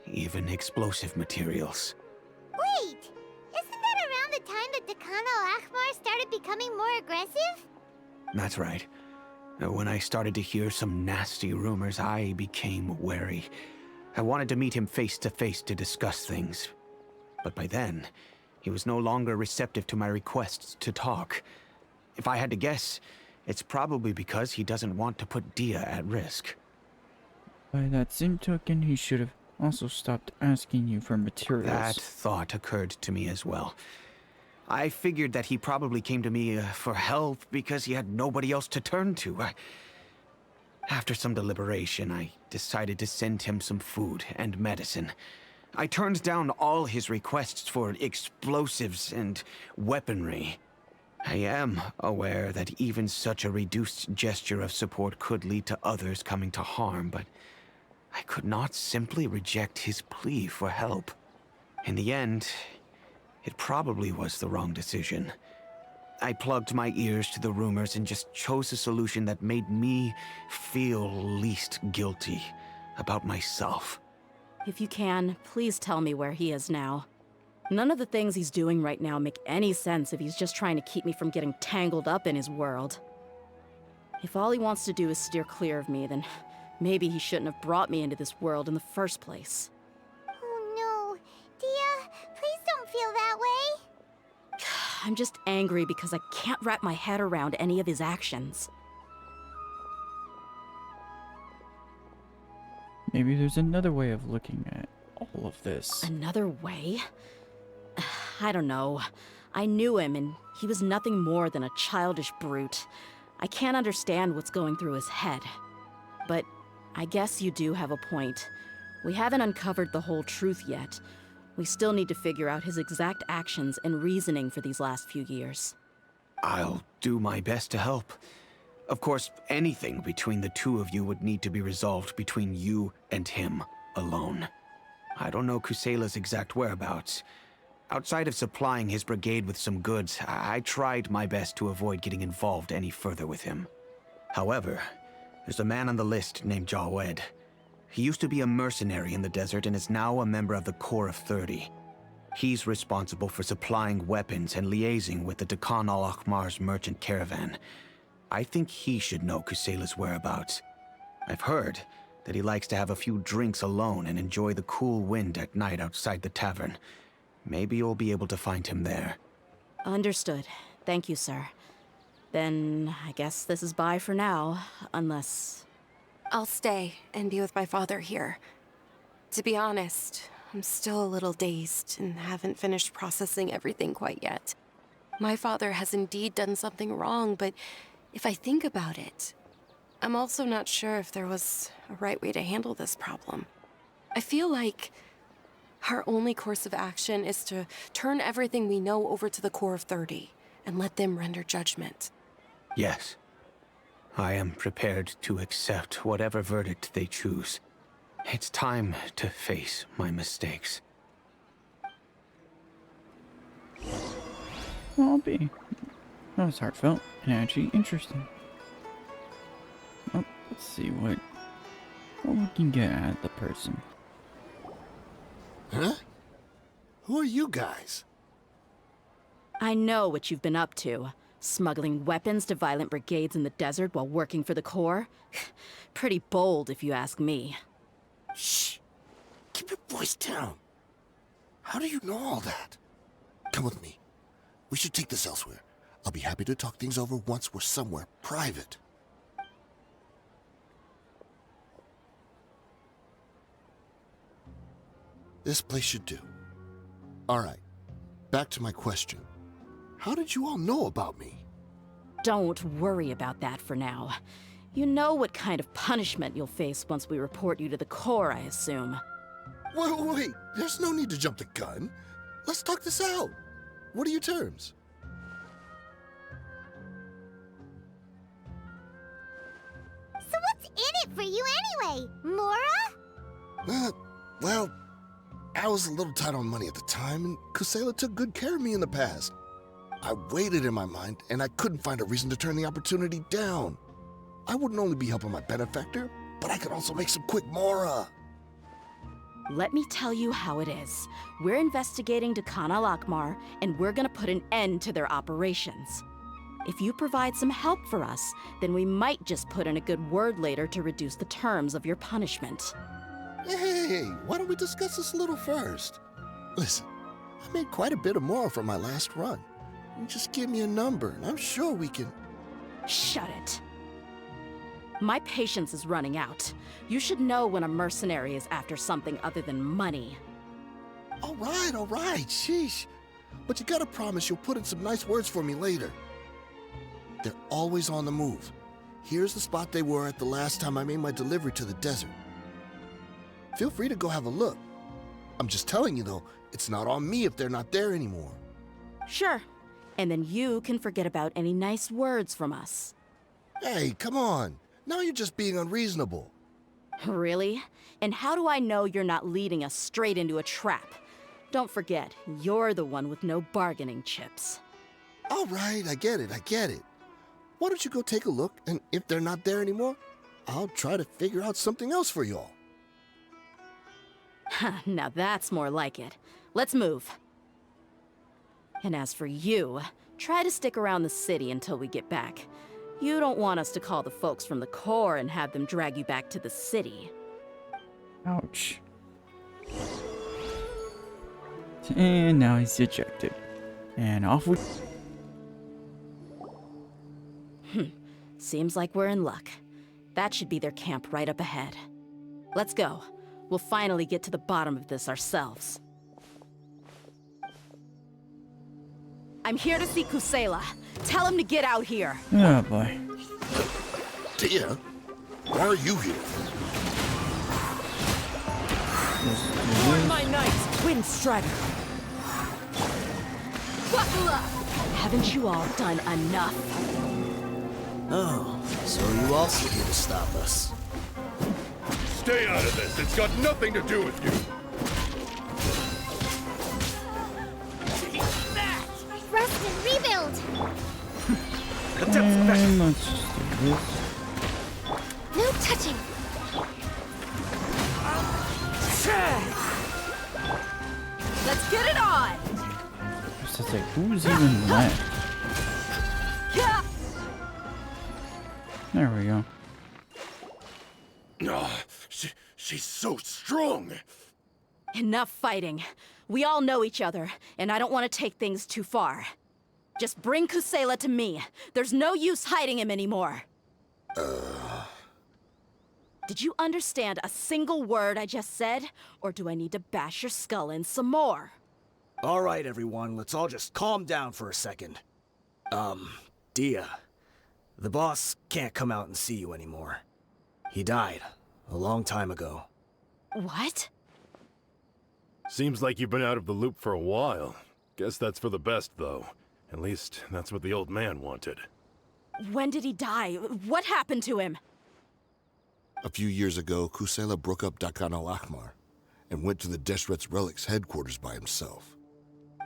even explosive materials. Wait! Isn't that around the time that Dekano Akhmar started becoming more aggressive? That's right. When I started to hear some nasty rumors, I became wary. I wanted to meet him face to face to discuss things. But by then, he was no longer receptive to my requests to talk. If I had to guess, it's probably because he doesn't want to put Dehya at risk. By that same token, he should have also stopped asking you for materials. That thought occurred to me as well. I figured that he probably came to me for help because he had nobody else to turn to. After some deliberation, I decided to send him some food and medicine. I turned down all his requests for explosives and weaponry. I am aware that even such a reduced gesture of support could lead to others coming to harm, but I could not simply reject his plea for help. In the end, it probably was the wrong decision. I plugged my ears to the rumors and just chose a solution that made me feel least guilty about myself. If you can, please tell me where he is now. None of the things he's doing right now make any sense if he's just trying to keep me from getting tangled up in his world. If all he wants to do is steer clear of me, then maybe he shouldn't have brought me into this world in the first place. Oh no. Dehya, please don't feel that way. I'm just angry because I can't wrap my head around any of his actions. Maybe there's another way of looking at all of this. Another way? I don't know. I knew him, and he was nothing more than a childish brute. I can't understand what's going through his head. But I guess you do have a point. We haven't uncovered the whole truth yet. We still need to figure out his exact actions and reasoning for these last few years. I'll do my best to help. Of course, anything between the two of you would need to be resolved between you and him alone. I don't know Kusela's exact whereabouts. Outside of supplying his brigade with some goods, I tried my best to avoid getting involved any further with him. However, there's a man on the list named Jawed. He used to be a mercenary in the desert and is now a member of the Corps of 30. He's responsible for supplying weapons and liaising with the Dekhan al-Akhmar's merchant caravan. I think he should know Kusela's whereabouts. I've heard that he likes to have a few drinks alone and enjoy the cool wind at night outside the tavern. Maybe you'll be able to find him there. Understood. Thank you, sir. Then I guess this is bye for now, unless... I'll stay and be with my father here. To be honest, I'm still a little dazed and haven't finished processing everything quite yet. My father has indeed done something wrong, but if I think about it, I'm also not sure if there was a right way to handle this problem. I feel like our only course of action is to turn everything we know over to the Corps of 30 and let them render judgment. Yes. I am prepared to accept whatever verdict they choose. It's time to face my mistakes. Well, I'll be. That was heartfelt and actually interesting. Well, let's see what we can get at the person. Huh? Who are you guys? I know what you've been up to. Smuggling weapons to violent brigades in the desert while working for the Corps. Pretty bold, if you ask me. Shh. Keep your voice down. How do you know all that? Come with me. We should take this elsewhere. I'll be happy to talk things over once we're somewhere private. This place should do. All right. Back to my question. How did you all know about me? Don't worry about that for now. You know what kind of punishment you'll face once we report you to the Corps, I assume. Wait. There's no need to jump the gun. Let's talk this out. What are your terms? So what's in it for you anyway, Mora? Well, I was a little tight on money at the time, and Kusela took good care of me in the past. I weighed it in my mind, and I couldn't find a reason to turn the opportunity down. I wouldn't only be helping my benefactor, but I could also make some quick Mora. Let me tell you how it is. We're investigating Dehya Lakmar, and we're gonna put an end to their operations. If you provide some help for us, then we might just put in a good word later to reduce the terms of your punishment. Hey, why don't we discuss this a little first? Listen, I made quite a bit of Mora from my last run. You just give me a number, and I'm sure we can... Shut it. My patience is running out. You should know when a mercenary is after something other than money. All right, sheesh. But you gotta promise you'll put in some nice words for me later. They're always on the move. Here's the spot they were at the last time I made my delivery to the desert. Feel free to go have a look. I'm just telling you though, it's not on me if they're not there anymore. Sure. And then you can forget about any nice words from us. Hey, come on. Now you're just being unreasonable. Really? And how do I know you're not leading us straight into a trap? Don't forget, you're the one with no bargaining chips. All right, I get it. Why don't you go take a look, and if they're not there anymore, I'll try to figure out something else for y'all. Now that's more like it. Let's move. And as for you, try to stick around the city until we get back. You don't want us to call the folks from the Corps and have them drag you back to the city. Ouch. And now he's ejected. And off we... Seems like we're in luck. That should be their camp right up ahead. Let's go. We'll finally get to the bottom of this ourselves. I'm here to see Kusela. Tell him to get out here. Oh boy. Dehya, why are you here? For my knights, Wind Strider. Buckle up! Haven't you all done enough? Oh, so you also here to stop us? Stay out of this. It's got nothing to do with you. Rest and rebuild! And let's just do this. No touching! Let's get it on! Just to say, who's even left? There we go. Oh, she's so strong. Enough fighting. We all know each other, and I don't want to take things too far. Just bring Kusela to me. There's no use hiding him anymore. Did you understand a single word I just said? Or do I need to bash your skull in some more? All right, everyone, let's all just calm down for a second. Dehya, the boss can't come out and see you anymore. He died a long time ago. What? Seems like you've been out of the loop for a while. Guess that's for the best, though. At least, that's what the old man wanted. When did he die? What happened to him? A few years ago, Kusela broke up Dehya Lakmar and went to the Deshret's relics headquarters by himself.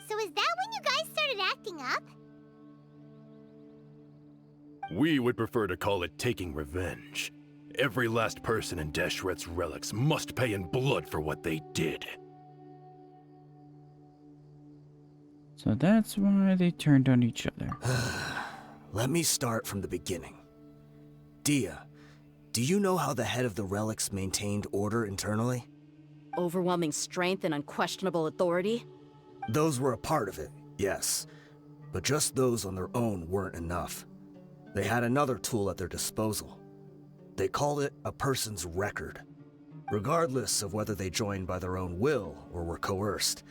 So is that when you guys started acting up? We would prefer to call it taking revenge. Every last person in Deshret's relics must pay in blood for what they did. So that's why they turned on each other. Let me start from the beginning. Dehya, do you know how the head of the relics maintained order internally? Overwhelming strength and unquestionable authority? Those were a part of it, yes. But just those on their own weren't enough. They had another tool at their disposal. They called it a person's record. Regardless of whether they joined by their own will or were coerced,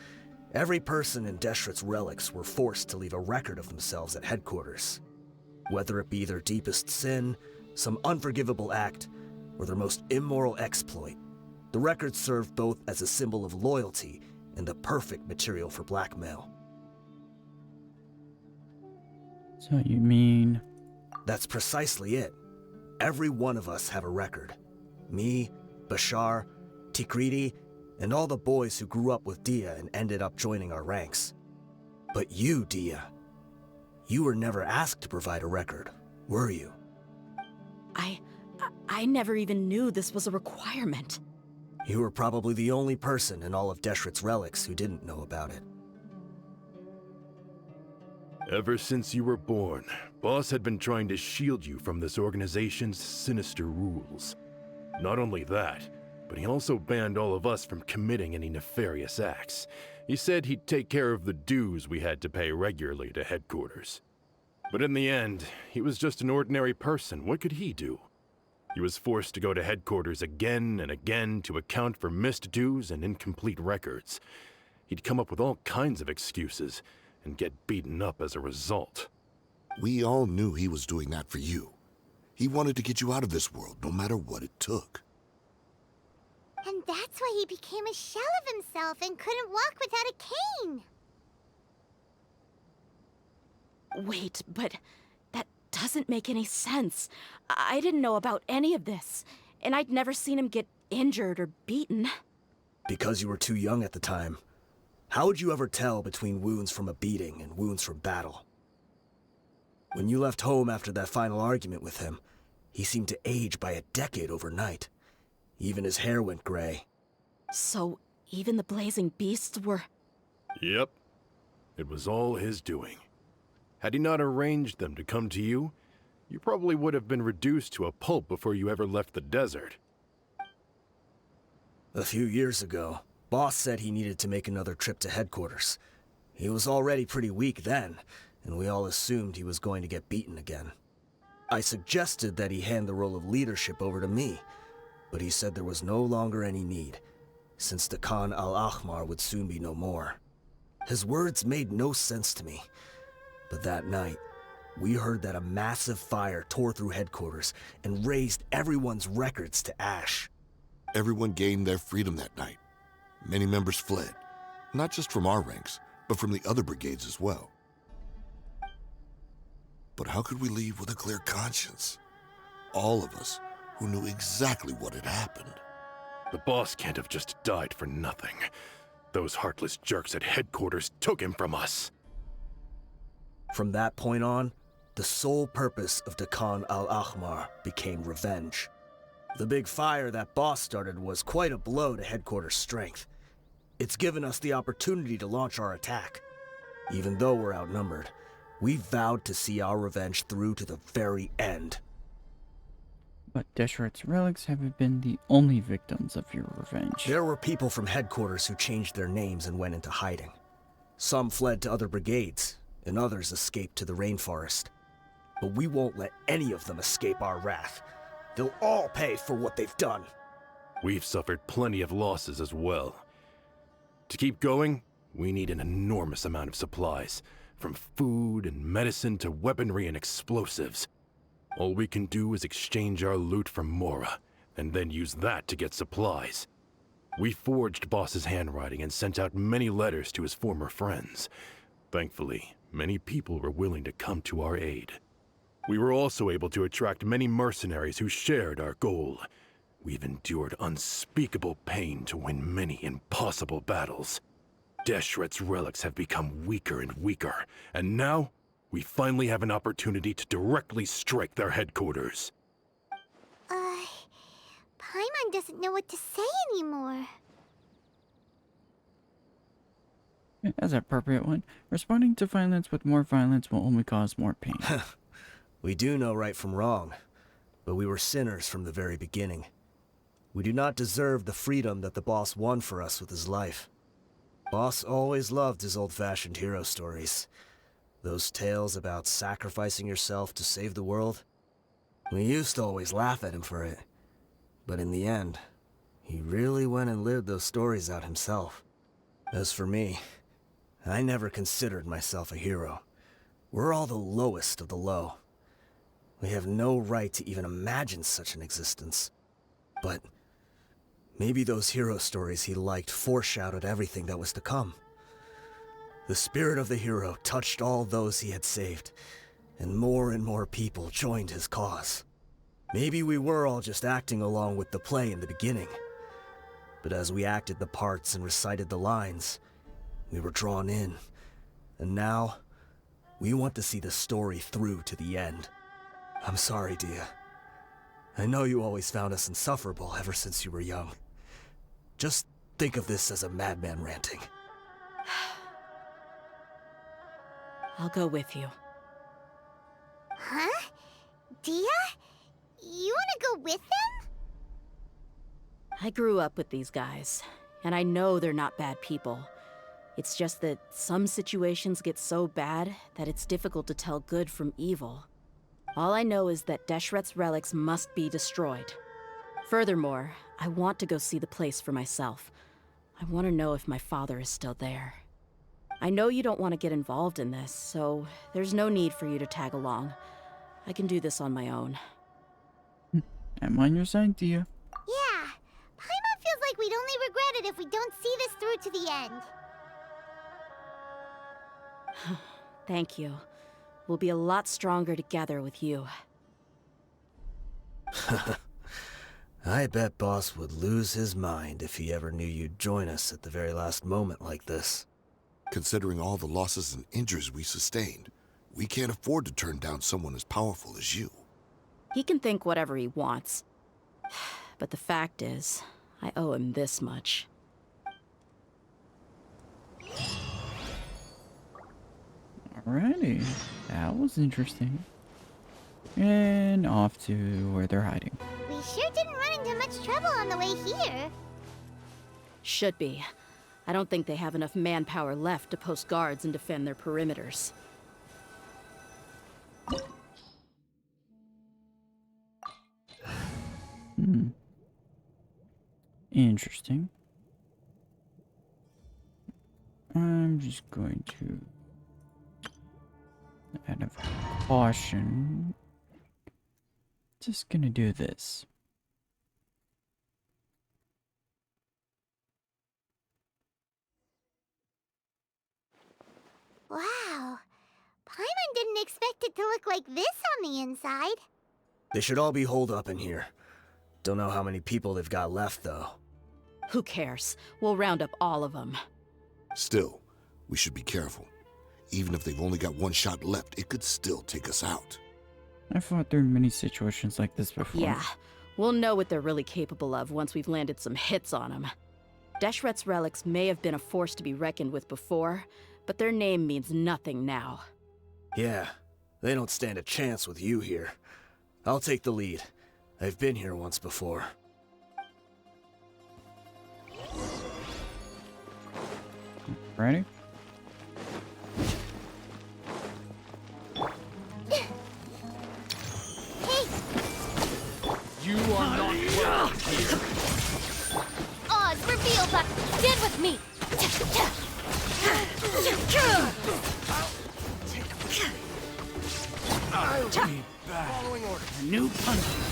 every person in Deshret's relics were forced to leave a record of themselves at headquarters. Whether it be their deepest sin, some unforgivable act, or their most immoral exploit, the record served both as a symbol of loyalty and the perfect material for blackmail. So you mean... That's precisely it. Every one of us have a record. Me, Bashar, Tikriti, and all the boys who grew up with Dehya and ended up joining our ranks. But you, Dehya, you were never asked to provide a record, were you? I never even knew this was a requirement. You were probably the only person in all of Deshret's relics who didn't know about it. Ever since you were born, Boss had been trying to shield you from this organization's sinister rules. Not only that, but he also banned all of us from committing any nefarious acts. He said he'd take care of the dues we had to pay regularly to headquarters. But in the end, he was just an ordinary person. What could he do? He was forced to go to headquarters again and again to account for missed dues and incomplete records. He'd come up with all kinds of excuses and get beaten up as a result. We all knew he was doing that for you. He wanted to get you out of this world, no matter what it took. And that's why he became a shell of himself and couldn't walk without a cane. Wait, but that doesn't make any sense. I didn't know about any of this, and I'd never seen him get injured or beaten. Because you were too young at the time. How would you ever tell between wounds from a beating and wounds from battle? When you left home after that final argument with him, he seemed to age by a decade overnight. Even his hair went gray. So, even the blazing beasts were... Yep. It was all his doing. Had he not arranged them to come to you, you probably would have been reduced to a pulp before you ever left the desert. A few years ago, Boss said he needed to make another trip to headquarters. He was already pretty weak then, and we all assumed he was going to get beaten again. I suggested that he hand the role of leadership over to me, but he said there was no longer any need, since the Khan al-Ahmar would soon be no more. His words made no sense to me, but that night, we heard that a massive fire tore through headquarters and razed everyone's records to ash. Everyone gained their freedom that night. Many members fled, not just from our ranks, but from the other brigades as well. But how could we leave with a clear conscience? All of us who knew exactly what had happened. The boss can't have just died for nothing. Those heartless jerks at headquarters took him from us. From that point on, the sole purpose of the Khan al-Ahmar became revenge. The big fire that boss started was quite a blow to headquarters' strength. It's given us the opportunity to launch our attack. Even though we're outnumbered, we vowed to see our revenge through to the very end. But Deshret's relics haven't been the only victims of your revenge. There were people from headquarters who changed their names and went into hiding. Some fled to other brigades, and others escaped to the rainforest. But we won't let any of them escape our wrath. They'll all pay for what they've done. We've suffered plenty of losses as well. To keep going, we need an enormous amount of supplies, from food and medicine to weaponry and explosives. All we can do is exchange our loot from Mora, and then use that to get supplies. We forged Boss's handwriting and sent out many letters to his former friends. Thankfully, many people were willing to come to our aid. We were also able to attract many mercenaries who shared our goal. We've endured unspeakable pain to win many impossible battles. Deshret's relics have become weaker and weaker, and now we finally have an opportunity to directly strike their headquarters. Paimon doesn't know what to say anymore. As an appropriate one, responding to violence with more violence will only cause more pain. We do know right from wrong. but we were sinners from the very beginning. We do not deserve the freedom that the boss won for us with his life. Boss always loved his old-fashioned hero stories. Those tales about sacrificing yourself to save the world. We used to always laugh at him for it. But in the end, he really went and lived those stories out himself. As for me, I never considered myself a hero. We're all the lowest of the low. We have no right to even imagine such an existence. But maybe those hero stories he liked foreshadowed everything that was to come. The spirit of the hero touched all those he had saved, and more people joined his cause. Maybe we were all just acting along with the play in the beginning. But as we acted the parts and recited the lines, we were drawn in. And now, we want to see the story through to the end. I'm sorry, Dehya. I know you always found us insufferable ever since you were young. Just think of this as a madman ranting. I'll go with you. Huh? Dehya? You wanna go with them? I grew up with these guys, and I know they're not bad people. It's just that some situations get so bad that it's difficult to tell good from evil. All I know is that Deshret's relics must be destroyed. Furthermore, I want to go see the place for myself. I want to know if my father is still there. I know you don't want to get involved in this, so there's no need for you to tag along. I can do this on my own. I'm on your side, Dehya. Yeah. Paimon feels like we'd only regret it if we don't see this through to the end. Thank you. We'll be a lot stronger together with you. I bet Boss would lose his mind if he ever knew you'd join us at the very last moment like this. Considering all the losses and injuries we sustained, we can't afford to turn down someone as powerful as you. He can think whatever he wants. But the fact is, I owe him this much. Alrighty. That was interesting. And off to where they're hiding. We sure didn't run into much trouble on the way here. Should be. I don't think they have enough manpower left to post guards and defend their perimeters. Interesting. I'm just going to, out of caution, just gonna do this. Wow. Paimon didn't expect it to look like this on the inside. They should all be holed up in here. Don't know how many people they've got left, though. Who cares? We'll round up all of them. Still, we should be careful. Even if they've only got one shot left, it could still take us out. I fought through many situations like this before. Yeah, we'll know what they're really capable of once we've landed some hits on them. Deshret's relics may have been a force to be reckoned with before, but their name means nothing now. Yeah, they don't stand a chance with you here. I'll take the lead. I've been here once before. Ready? You are not welcome here. Oz, reveal that. Stand with me. I'll be back. Following order. A new punishment.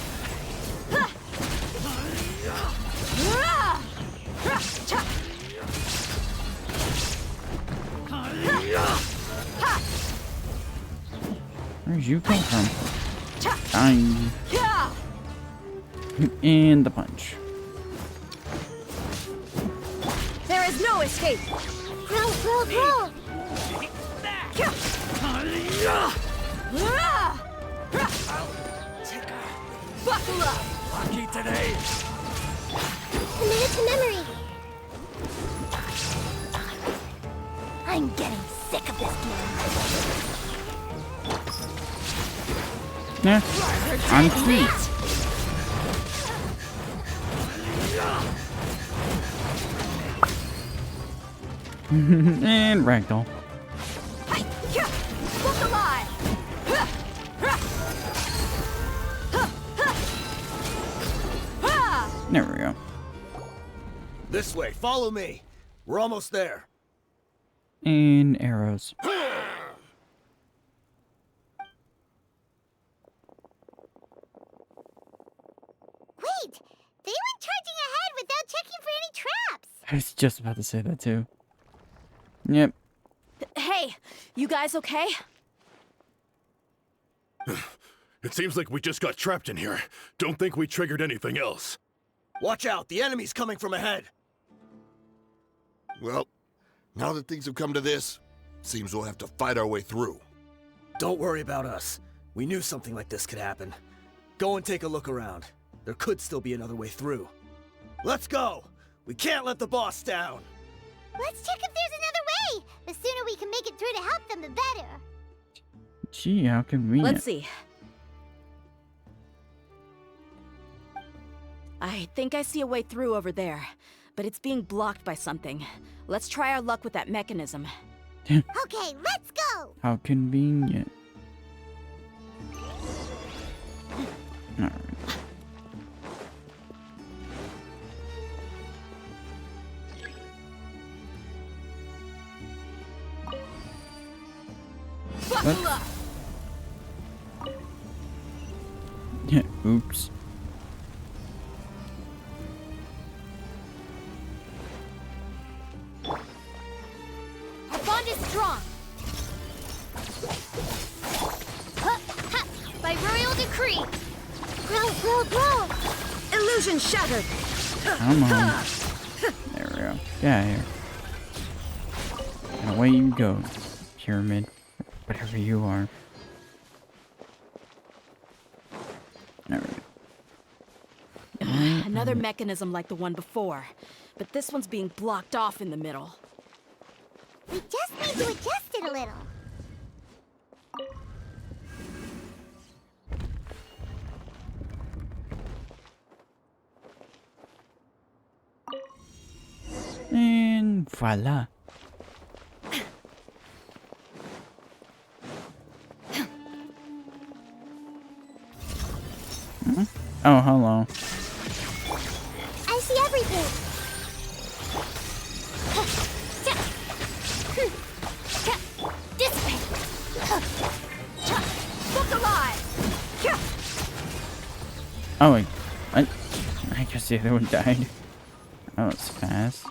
Where'd you come from? Dying. And the punch. There is no escape. Roll, roll, roll. Buckle up. Lucky today. Commit it to memory. I'm getting sick of this game. Nah, I'm free. And ragdoll. Look alive! There we go. This way, follow me. We're almost there. And arrows. Wait! They went charging ahead without checking for any traps! I was just about to say that too. Yep. Hey, you guys okay? It seems like we just got trapped in here. Don't think we triggered anything else. Watch out, the enemy's coming from ahead. Well, now that things have come to this, seems we'll have to fight our way through. Don't worry about us. We knew something like this could happen. Go and take a look around. There could still be another way through. Let's go! We can't let the boss down! Let's check if there's another way! The sooner we can make it through to help them, the better. Gee, how convenient. Let's see. I think I see a way through over there, but it's being blocked by something. Let's try our luck with that mechanism. Okay, let's go! How convenient. Alright. Buckle up! Yeah, oops. Our bond is strong. By royal decree. Grow. Illusion shattered! Come on. There we go. Get out of here. And away you go. Pyramid. Whatever you are. Alright. Another mechanism like the one before, but this one's being blocked off in the middle. We just need to adjust it a little. And voila. Oh, hello. I see everything. Dissipate. Look alive. Oh, wait. I guess the other one died. That was fast.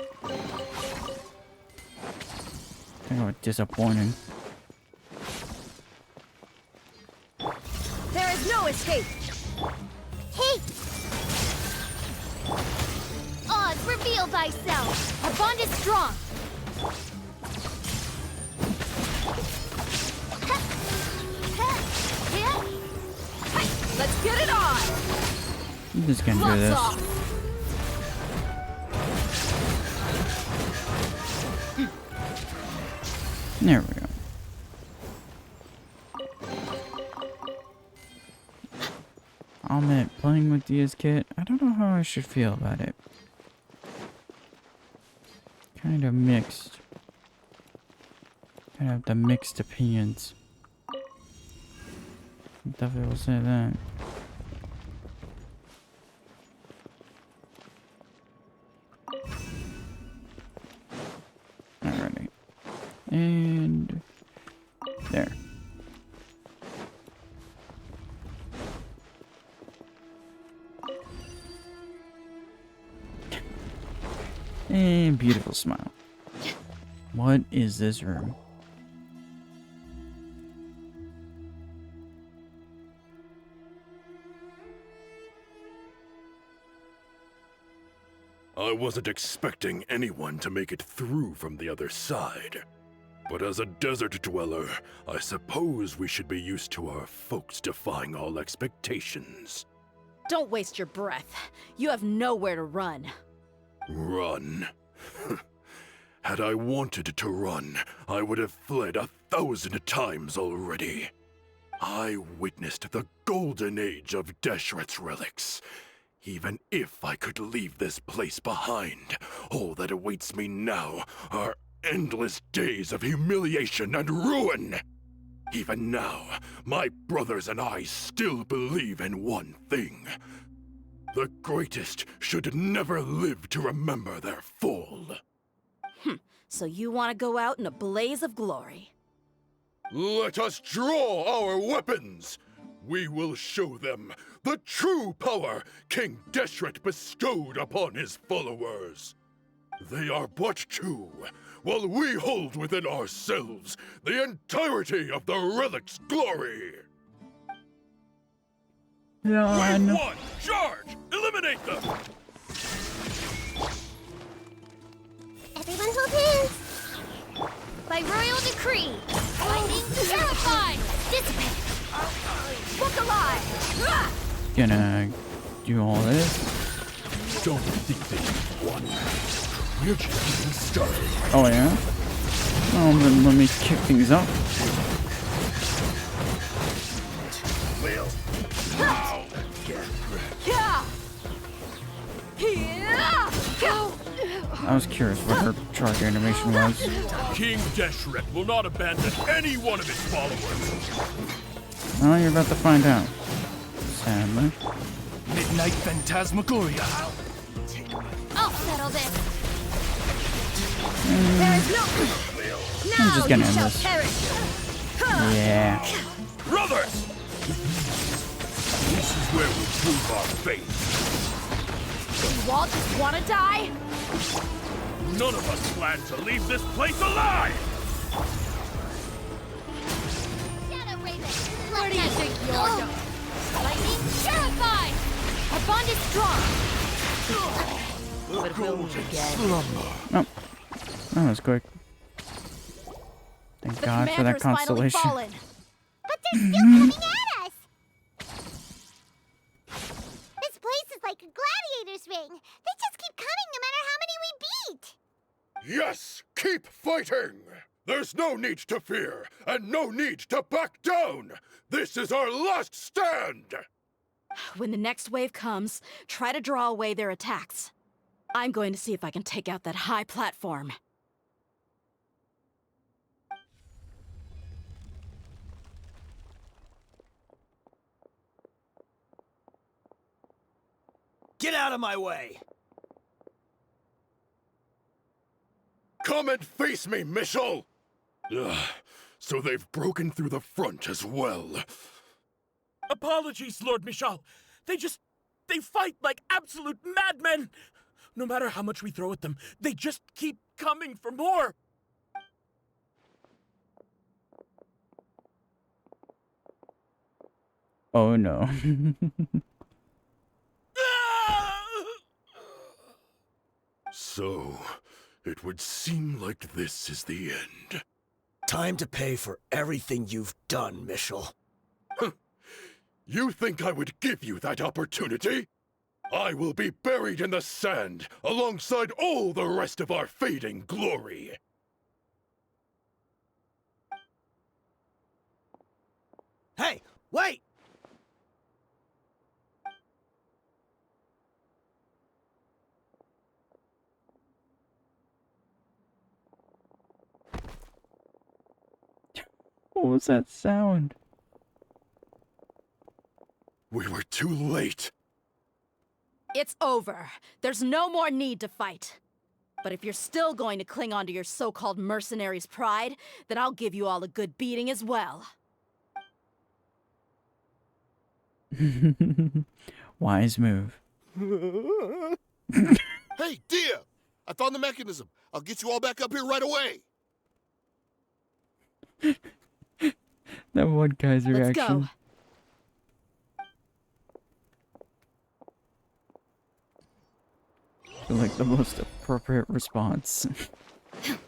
That was disappointing. There is no escape! Hey! Oz, reveal thyself. Our bond is strong. Let's get it on! I'm just gonna do this. There we go. I'll admit, playing with Dehya's kit, I don't know how I should feel about it. Kind of mixed. Kind of the mixed opinions. Definitely will say that. Alrighty. And there. And beautiful smile. What is this room? I wasn't expecting anyone to make it through from the other side. But as a desert dweller, I suppose we should be used to our folks defying all expectations. Don't waste your breath. You have nowhere to run. Run? Had I wanted to run, I would have fled 1,000 times already. I witnessed the golden age of Deshret's relics. Even if I could leave this place behind, all that awaits me now are endless days of humiliation and ruin. Even now, my brothers and I still believe in one thing. The greatest should never live to remember their fall. So you want to go out in a blaze of glory? Let us draw our weapons! We will show them the true power King Deshret bestowed upon his followers. They are but two, while we hold within ourselves the entirety of the relic's glory. Yeah, I Wave know. one, charge! Eliminate them! Everyone hold hands. By royal decree, lightning terrified, dissipate. Book alive. Gonna do all this. Don't think they won. We're just getting started. Oh yeah? Oh, then let me kick things up. Will. I was curious what her charge animation was. King Deshret will not abandon any one of his followers. Well, you're about to find out. Sadly. Midnight Phantasmagoria. I'll settle this. There is no. I'm just gonna end this. Yeah. Brothers! This is where we prove our faith. You all just want to die? None of us plan to leave this place alive! Shadow Raven, where do you think you're going? Lightning terrified! Our bond is strong! But we'll again. Oh, that was quick. Thank God for that constellation. But they're still coming at us! This place is like a gladiator's ring. They just keep coming no matter how many we beat! Yes, keep fighting! There's no need to fear, and no need to back down! This is our last stand! When the next wave comes, try to draw away their attacks. I'm going to see if I can take out that high platform. Get out of my way! Come and face me, Michel! So they've broken through the front as well. Apologies, Lord Michal. They fight like absolute madmen. No matter how much we throw at them, they just keep coming for more. Oh no. So, it would seem like this is the end. Time to pay for everything you've done, Michel. You think I would give you that opportunity? I will be buried in the sand alongside all the rest of our fading glory. Hey, wait! What was that sound? We were too late. It's over. There's no more need to fight. But if you're still going to cling on to your so-called mercenary's pride, then I'll give you all a good beating as well. Wise move. Hey, Dehya! I found the mechanism. I'll get you all back up here right away. That one guy's reaction. Let's go. Feel like the most appropriate response. Just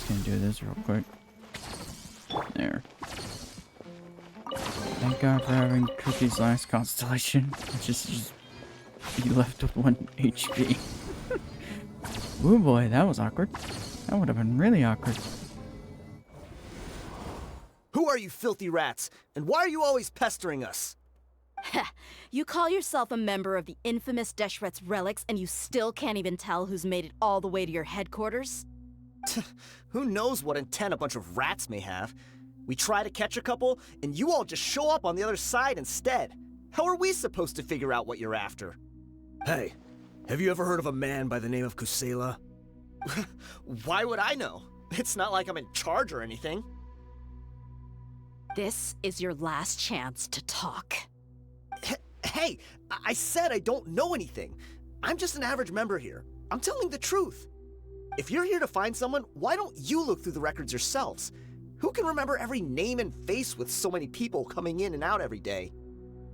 gonna do this real quick. There. Thank God for having Cookie's last constellation, which is just be left with 1 HP. Ooh boy, that was awkward. That would have been really awkward. Who are you filthy rats? And why are you always pestering us? You call yourself a member of the infamous Deshret's relics and you still can't even tell who's made it all the way to your headquarters? Who knows what intent a bunch of rats may have? We try to catch a couple, and you all just show up on the other side instead. How are we supposed to figure out what you're after? Hey, have you ever heard of a man by the name of Kusela? Why would I know? It's not like I'm in charge or anything. This is your last chance to talk. Hey, I said I don't know anything. I'm just an average member here. I'm telling the truth. If you're here to find someone, why don't you look through the records yourselves? Who can remember every name and face with so many people coming in and out every day?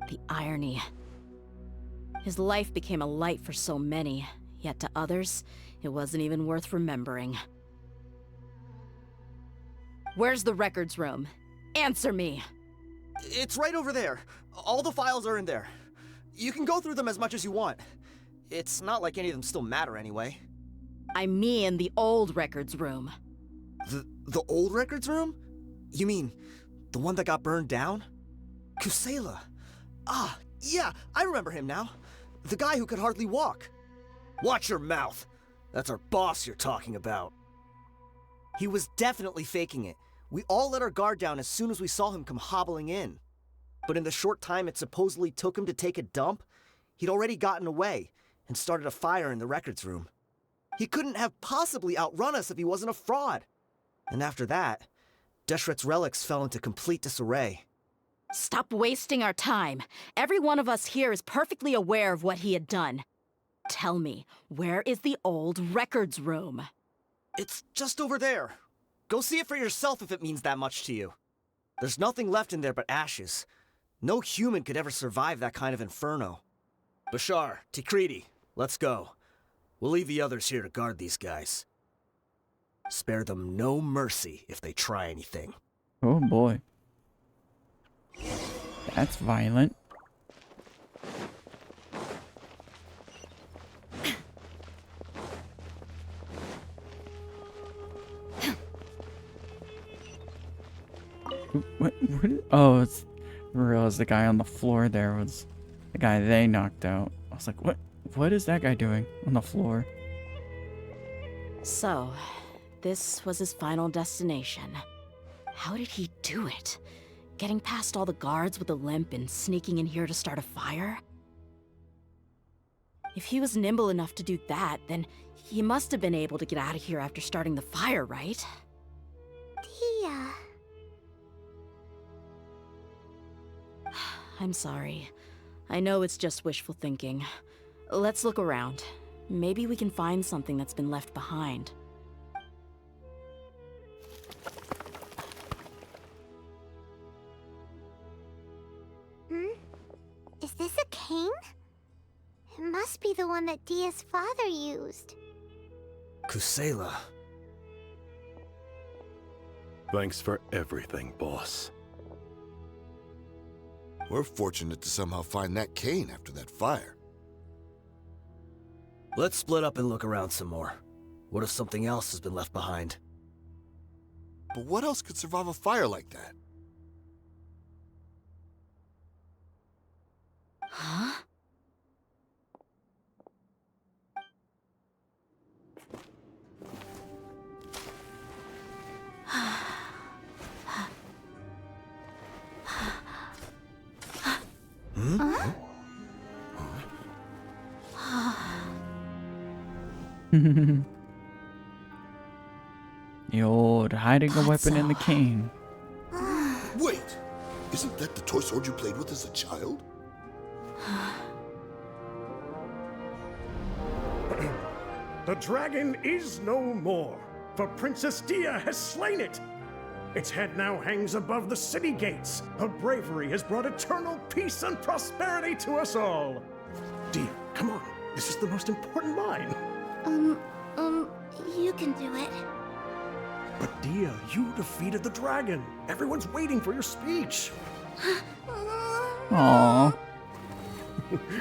The irony. His life became a light for so many, yet to others, it wasn't even worth remembering. Where's the records room? Answer me! It's right over there. All the files are in there. You can go through them as much as you want. It's not like any of them still matter anyway. I mean the old records room. The old records room? You mean, the one that got burned down? Kusela. Ah, yeah, I remember him now. The guy who could hardly walk. Watch your mouth. That's our boss you're talking about. He was definitely faking it. We all let our guard down as soon as we saw him come hobbling in. But in the short time it supposedly took him to take a dump, he'd already gotten away and started a fire in the records room. He couldn't have possibly outrun us if he wasn't a fraud. And after that, Deshret's relics fell into complete disarray. Stop wasting our time. Every one of us here is perfectly aware of what he had done. Tell me, where is the old records room? It's just over there. Go see it for yourself if it means that much to you. There's nothing left in there but ashes. No human could ever survive that kind of inferno. Bashar, Tikriti, let's go. We'll leave the others here to guard these guys. Spare them no mercy if they try anything. Oh boy. That's violent. What? Oh, it's... I realized the guy on the floor there was the guy they knocked out. I was like, what is that guy doing on the floor? So, this was his final destination. How did he do it? Getting past all the guards with a limp and sneaking in here to start a fire? If he was nimble enough to do that, then he must have been able to get out of here after starting the fire, right? Dehya. I'm sorry. I know it's just wishful thinking. Let's look around. Maybe we can find something that's been left behind. Is this a cane? It must be the one that Dehya's father used. Kusela. Thanks for everything, boss. We're fortunate to somehow find that cane after that fire. Let's split up and look around some more. What if something else has been left behind? But what else could survive a fire like that? Huh? The old hiding a weapon in the cane. Wait! Isn't that the toy sword you played with as a child? The dragon is no more, for Princess Dehya has slain it. Its head now hangs above the city gates. Her bravery has brought eternal peace and prosperity to us all. Dehya, come on. This is the most important line. You can do it. But Dehya, you defeated the dragon. Everyone's waiting for your speech. Aww.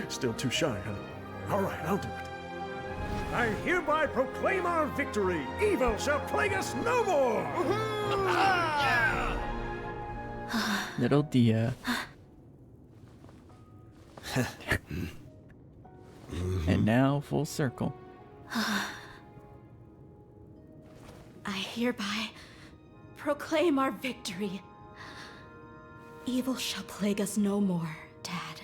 Still too shy, huh? All right, I'll do it. I hereby proclaim our victory. Evil shall plague us no more. Little Dehya. And now, full circle. I hereby proclaim our victory. Evil shall plague us no more, Dad.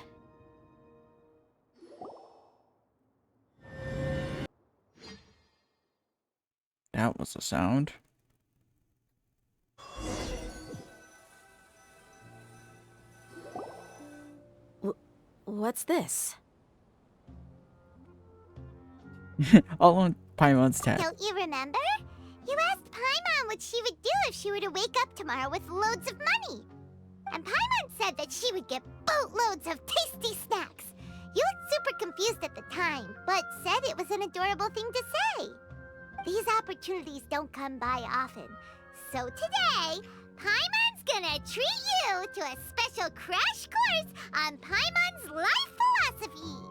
That was a sound. What's this? All on Paimon's tab. Don't you remember? You asked Paimon what she would do if she were to wake up tomorrow with loads of money. And Paimon said that she would get boatloads of tasty snacks. You looked super confused at the time, but said it was an adorable thing to say. These opportunities don't come by often. So today, Paimon's gonna treat you to a special crash course on Paimon's life philosophy.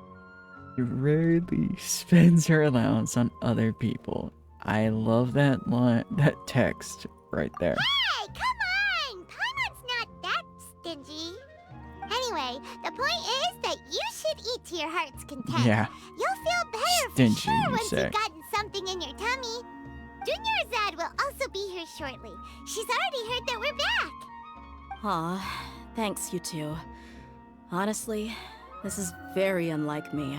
She rarely spends her allowance on other people. I love that line, that text right there. Hey, come on! Paimon's not that stingy. Anyway, the point is that you should eat to your heart's content. Yeah. You'll feel better Stingy, for sure you once say. you've gotten something in your tummy. Junior Azad will also be here shortly. She's already heard that we're back. Aw, thanks you two. Honestly, this is very unlike me.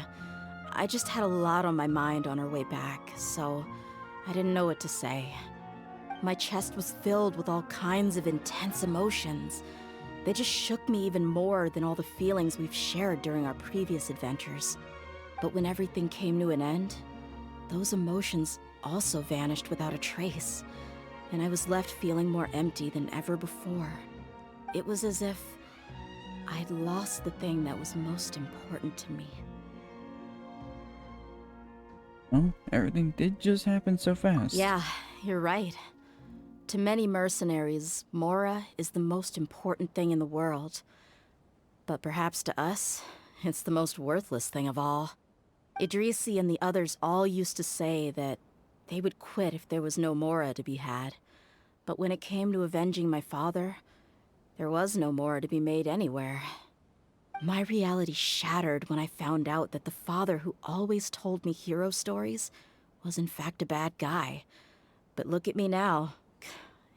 I just had a lot on my mind on our way back, so I didn't know what to say. My chest was filled with all kinds of intense emotions. They just shook me even more than all the feelings we've shared during our previous adventures. But when everything came to an end, those emotions also vanished without a trace, and I was left feeling more empty than ever before. It was as if I'd lost the thing that was most important to me. Well, everything did just happen so fast. Yeah, you're right. To many mercenaries, Mora is the most important thing in the world. But perhaps to us, it's the most worthless thing of all. Idrisi and the others all used to say that they would quit if there was no Mora to be had. But when it came to avenging my father, there was no Mora to be made anywhere. My reality shattered when I found out that the father who always told me hero stories was in fact a bad guy. But look at me now.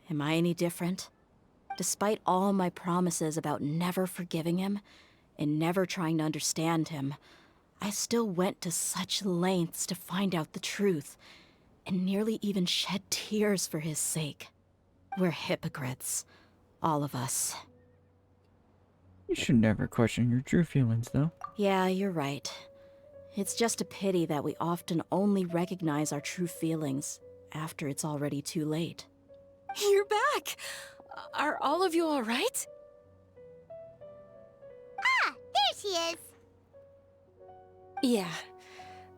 Am I any different? Despite all my promises about never forgiving him and never trying to understand him, I still went to such lengths to find out the truth, and nearly even shed tears for his sake. We're hypocrites, all of us. You should never question your true feelings, though. Yeah, you're right. It's just a pity that we often only recognize our true feelings after it's already too late. You're back! Are all of you all right? Ah, there she is. Yeah.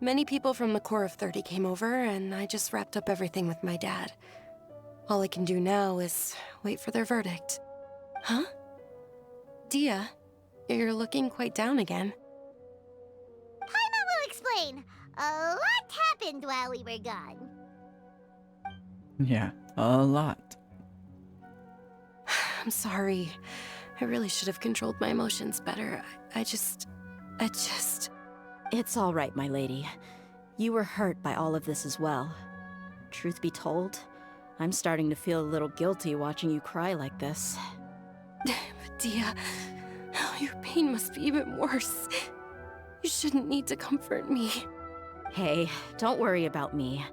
Many people from the Corps of 30 came over, and I just wrapped up everything with my dad. All I can do now is wait for their verdict. Huh? Dehya, you're looking quite down again. Paimon will explain. A lot happened while we were gone. Yeah, a lot. I'm sorry. I really should have controlled my emotions better. I just... It's all right, my lady. You were hurt by all of this as well. Truth be told, I'm starting to feel a little guilty watching you cry like this. Dehya, your pain must be even worse. You shouldn't need to comfort me. Hey, don't worry about me.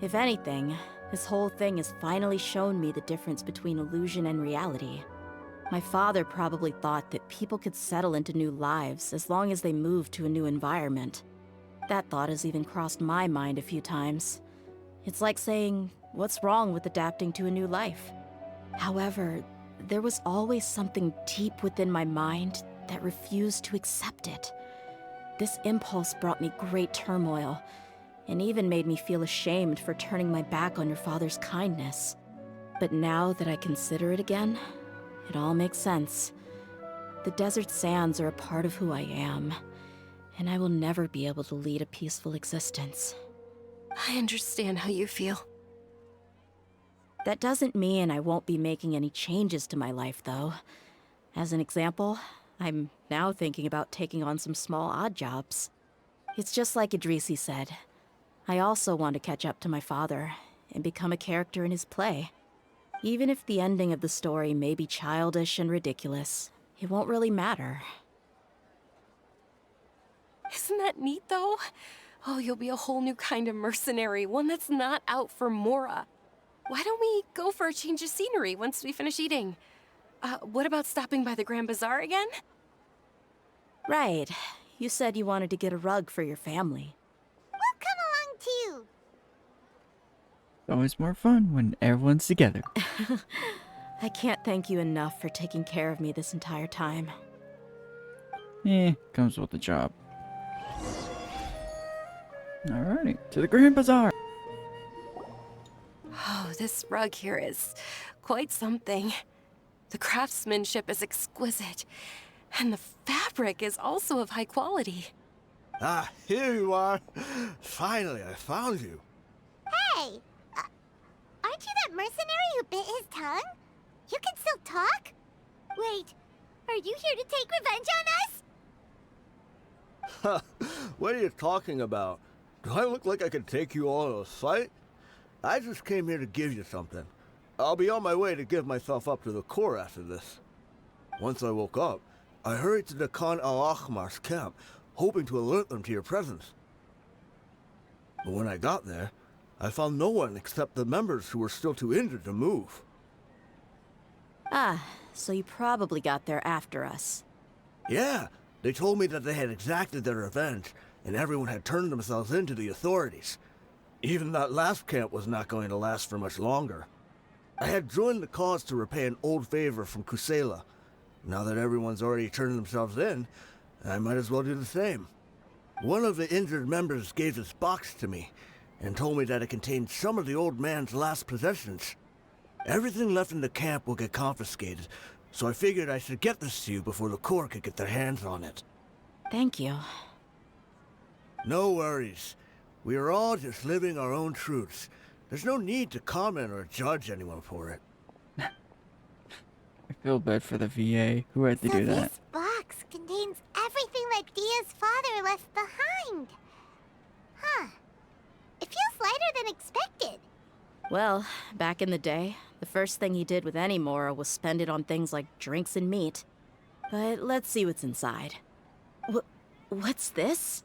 If anything, this whole thing has finally shown me the difference between illusion and reality. My father probably thought that people could settle into new lives as long as they moved to a new environment. That thought has even crossed my mind a few times. It's like saying, what's wrong with adapting to a new life? However, there was always something deep within my mind that refused to accept it. This impulse brought me great turmoil, and even made me feel ashamed for turning my back on your father's kindness. But now that I consider it again, it all makes sense. The desert sands are a part of who I am, and I will never be able to lead a peaceful existence. I understand how you feel. That doesn't mean I won't be making any changes to my life, though. As an example, I'm now thinking about taking on some small odd jobs. It's just like Idrisi said. I also want to catch up to my father and become a character in his play. Even if the ending of the story may be childish and ridiculous, it won't really matter. Isn't that neat, though? Oh, you'll be a whole new kind of mercenary, one that's not out for Mora. Why don't we go for a change of scenery once we finish eating? What about stopping by the Grand Bazaar again? Right. You said you wanted to get a rug for your family. We'll come along too. It's always more fun when everyone's together. I can't thank you enough for taking care of me this entire time. Comes with the job. Alrighty, to the Grand Bazaar. Oh, this rug here is quite something. The craftsmanship is exquisite, and the fabric is also of high quality. Ah, here you are. Finally, I found you. Hey! Aren't you that mercenary who bit his tongue? You can still talk? Wait, are you here to take revenge on us? What are you talking about? Do I look like I could take you all in a fight? I just came here to give you something. I'll be on my way to give myself up to the Corps after this. Once I woke up, I hurried to the Khan al-Ahmar's camp, hoping to alert them to your presence. But when I got there, I found no one except the members who were still too injured to move. Ah, so you probably got there after us. Yeah, they told me that they had exacted their revenge, and everyone had turned themselves in to the authorities. Even that last camp was not going to last for much longer. I had joined the cause to repay an old favor from Kusela. Now that everyone's already turned themselves in, I might as well do the same. One of the injured members gave this box to me, and told me that it contained some of the old man's last possessions. Everything left in the camp will get confiscated, so I figured I should get this to you before the Corps could get their hands on it. Thank you. No worries. We are all just living our own truths. There's no need to comment or judge anyone for it. I feel bad for the VA who had to do that. This box contains everything that Dia's father left behind. Huh. It feels lighter than expected. Well, back in the day, the first thing he did with any Mora was spend it on things like drinks and meat. But let's see what's inside. What's this?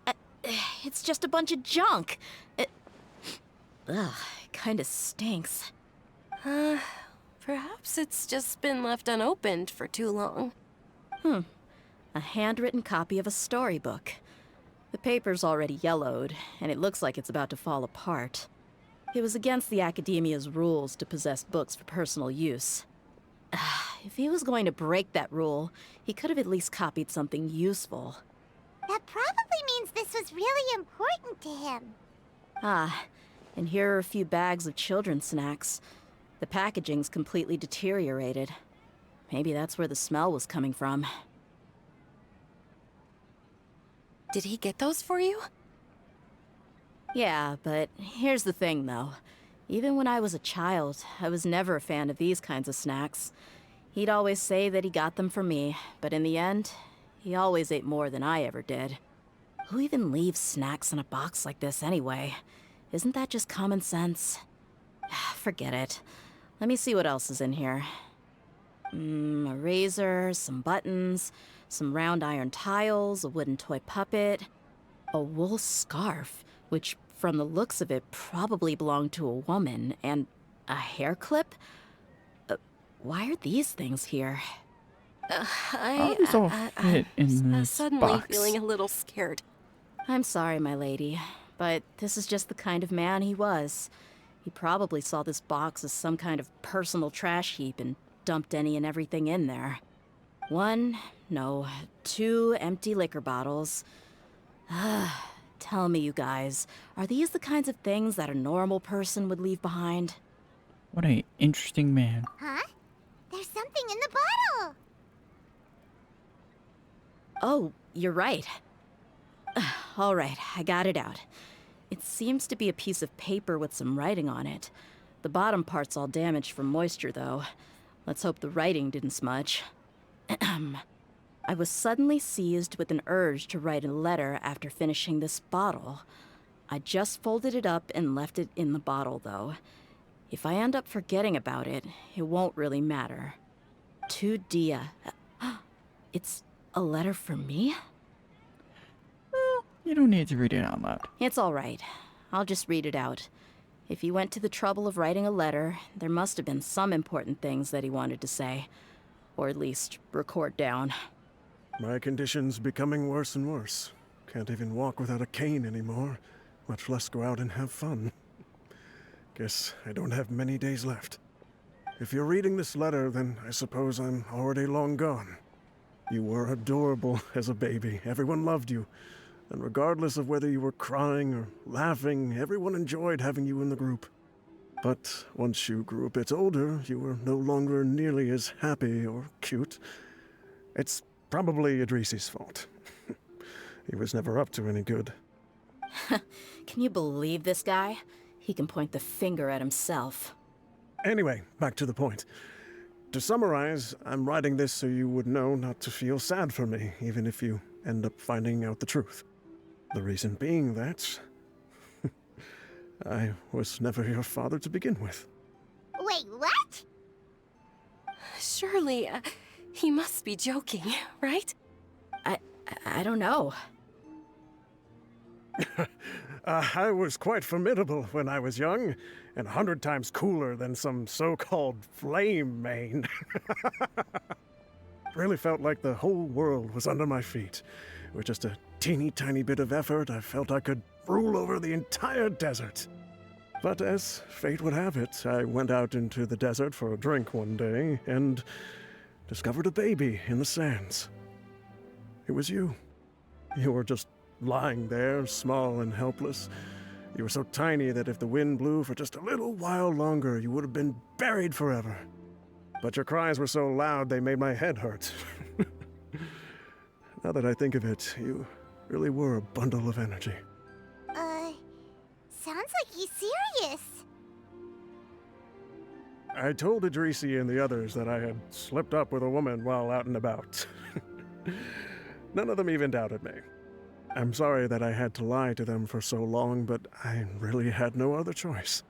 It's just a bunch of junk. Ugh, it kinda stinks. Perhaps it's just been left unopened for too long. A handwritten copy of a storybook. The paper's already yellowed, and it looks like it's about to fall apart. It was against the Academia's rules to possess books for personal use. If he was going to break that rule, he could have at least copied something useful. That probably means this was really important to him. And here are a few bags of children's snacks. The packaging's completely deteriorated. Maybe that's where the smell was coming from. Did he get those for you? Yeah, but here's the thing, though. Even when I was a child, I was never a fan of these kinds of snacks. He'd always say that he got them for me, but in the end, he always ate more than I ever did. Who even leaves snacks in a box like this anyway? Isn't that just common sense? Forget it. Let me see what else is in here. A razor, some buttons, some round iron tiles, a wooden toy puppet, a wool scarf, which from the looks of it probably belonged to a woman, and a hair clip? Why are these things here? How does all fit in this suddenly box? feeling a little scared. I'm sorry, my lady, but this is just the kind of man he was. He probably saw this box as some kind of personal trash heap and dumped any and everything in there. 2 empty liquor bottles. Tell me, you guys, are these the kinds of things that a normal person would leave behind? What an interesting man. Huh? There's something in the bottle. Oh, you're right. All right, I got it out. It seems to be a piece of paper with some writing on it. The bottom part's all damaged from moisture, though. Let's hope the writing didn't smudge. I was suddenly seized with an urge to write a letter after finishing this bottle. I just folded it up and left it in the bottle, though. If I end up forgetting about it, it won't really matter. To Dehya. It's a letter for me? You don't need to read it out loud. It's all right. I'll just read it out. If he went to the trouble of writing a letter, there must have been some important things that he wanted to say. Or at least record down. My condition's becoming worse and worse. Can't even walk without a cane anymore, much less go out and have fun. Guess I don't have many days left. If you're reading this letter, then I suppose I'm already long gone. You were adorable as a baby. Everyone loved you. And regardless of whether you were crying or laughing, everyone enjoyed having you in the group. But once you grew a bit older, you were no longer nearly as happy or cute. It's probably Idrisi's fault. He was never up to any good. Can you believe this guy? He can point the finger at himself. Anyway, back to the point. To summarize, I'm writing this so you would know not to feel sad for me, even if you end up finding out the truth. The reason being that I was never your father to begin with. Wait, what? Surely, he must be joking, right? I don't know. I was quite formidable when I was young, and 100 times cooler than some so-called flame main. Really felt like the whole world was under my feet. With just a teeny tiny bit of effort, I felt I could rule over the entire desert. But as fate would have it, I went out into the desert for a drink one day and discovered a baby in the sands. It was you. You were just lying there, small and helpless. You were so tiny that if the wind blew for just a little while longer, you would have been buried forever. But your cries were so loud they made my head hurt. Now that I think of it, you really were a bundle of energy. Sounds like he's serious. I told Idrisi and the others that I had slipped up with a woman while out and about. None of them even doubted me. I'm sorry that I had to lie to them for so long, but I really had no other choice.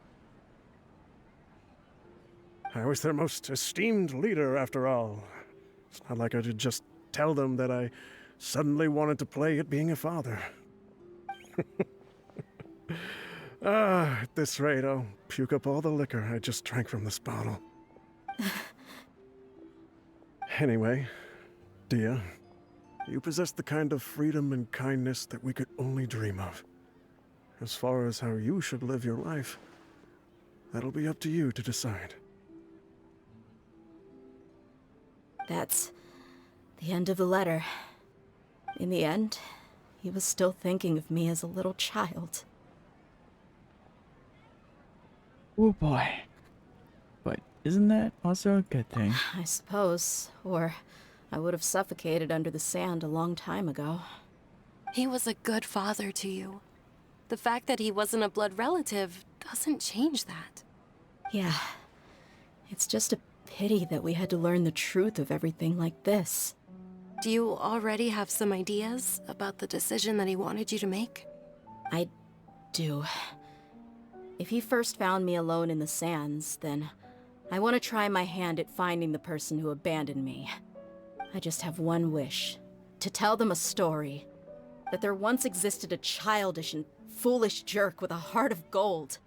I was their most esteemed leader, after all. It's not like I could just tell them that I suddenly wanted to play at being a father. At this rate, I'll puke up all the liquor I just drank from this bottle. Anyway, Dehya, you possess the kind of freedom and kindness that we could only dream of. As far as how you should live your life, that'll be up to you to decide. That's the end of the letter. In the end, he was still thinking of me as a little child. Oh boy. But isn't that also a good thing? I suppose. Or I would have suffocated under the sand a long time ago. He was a good father to you. The fact that he wasn't a blood relative doesn't change that. Yeah. It's just a pity that we had to learn the truth of everything like this. Do you already have some ideas about the decision that he wanted you to make? I do. If he first found me alone in the sands, then I want to try my hand at finding the person who abandoned me. I just have one wish. To tell them a story. That there once existed a childish and foolish jerk with a heart of gold.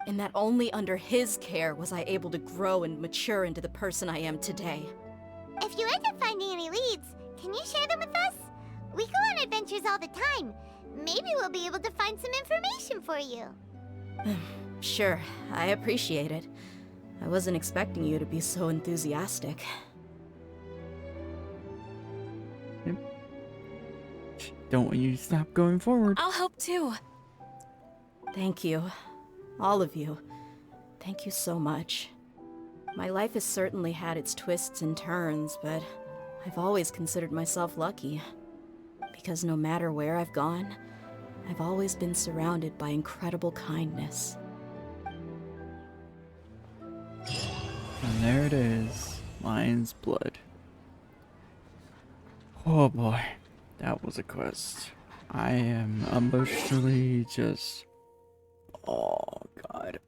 And that only under his care was I able to grow and mature into the person I am today. If you end up finding any leads, can you share them with us? We go on adventures all the time. Maybe we'll be able to find some information for you. Sure, I appreciate it. I wasn't expecting you to be so enthusiastic. Yep. Don't want you to stop going forward. I'll help too. Thank you. All of you. Thank you so much. My life has certainly had its twists and turns, but I've always considered myself lucky. Because no matter where I've gone, I've always been surrounded by incredible kindness. And there it is. Lion's blood. Oh boy, that was a quest. I am emotionally just... Oh god.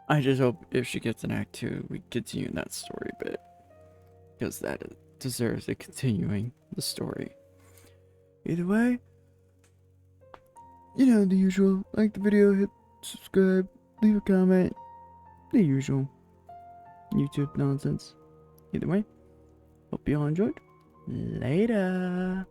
I just hope if she gets an act 2, we continue that story bit. Because that deserves a continuing the story. Either way, you know the usual. Like the video, hit subscribe, leave a comment. The usual YouTube nonsense. Either way, hope you all enjoyed. Later.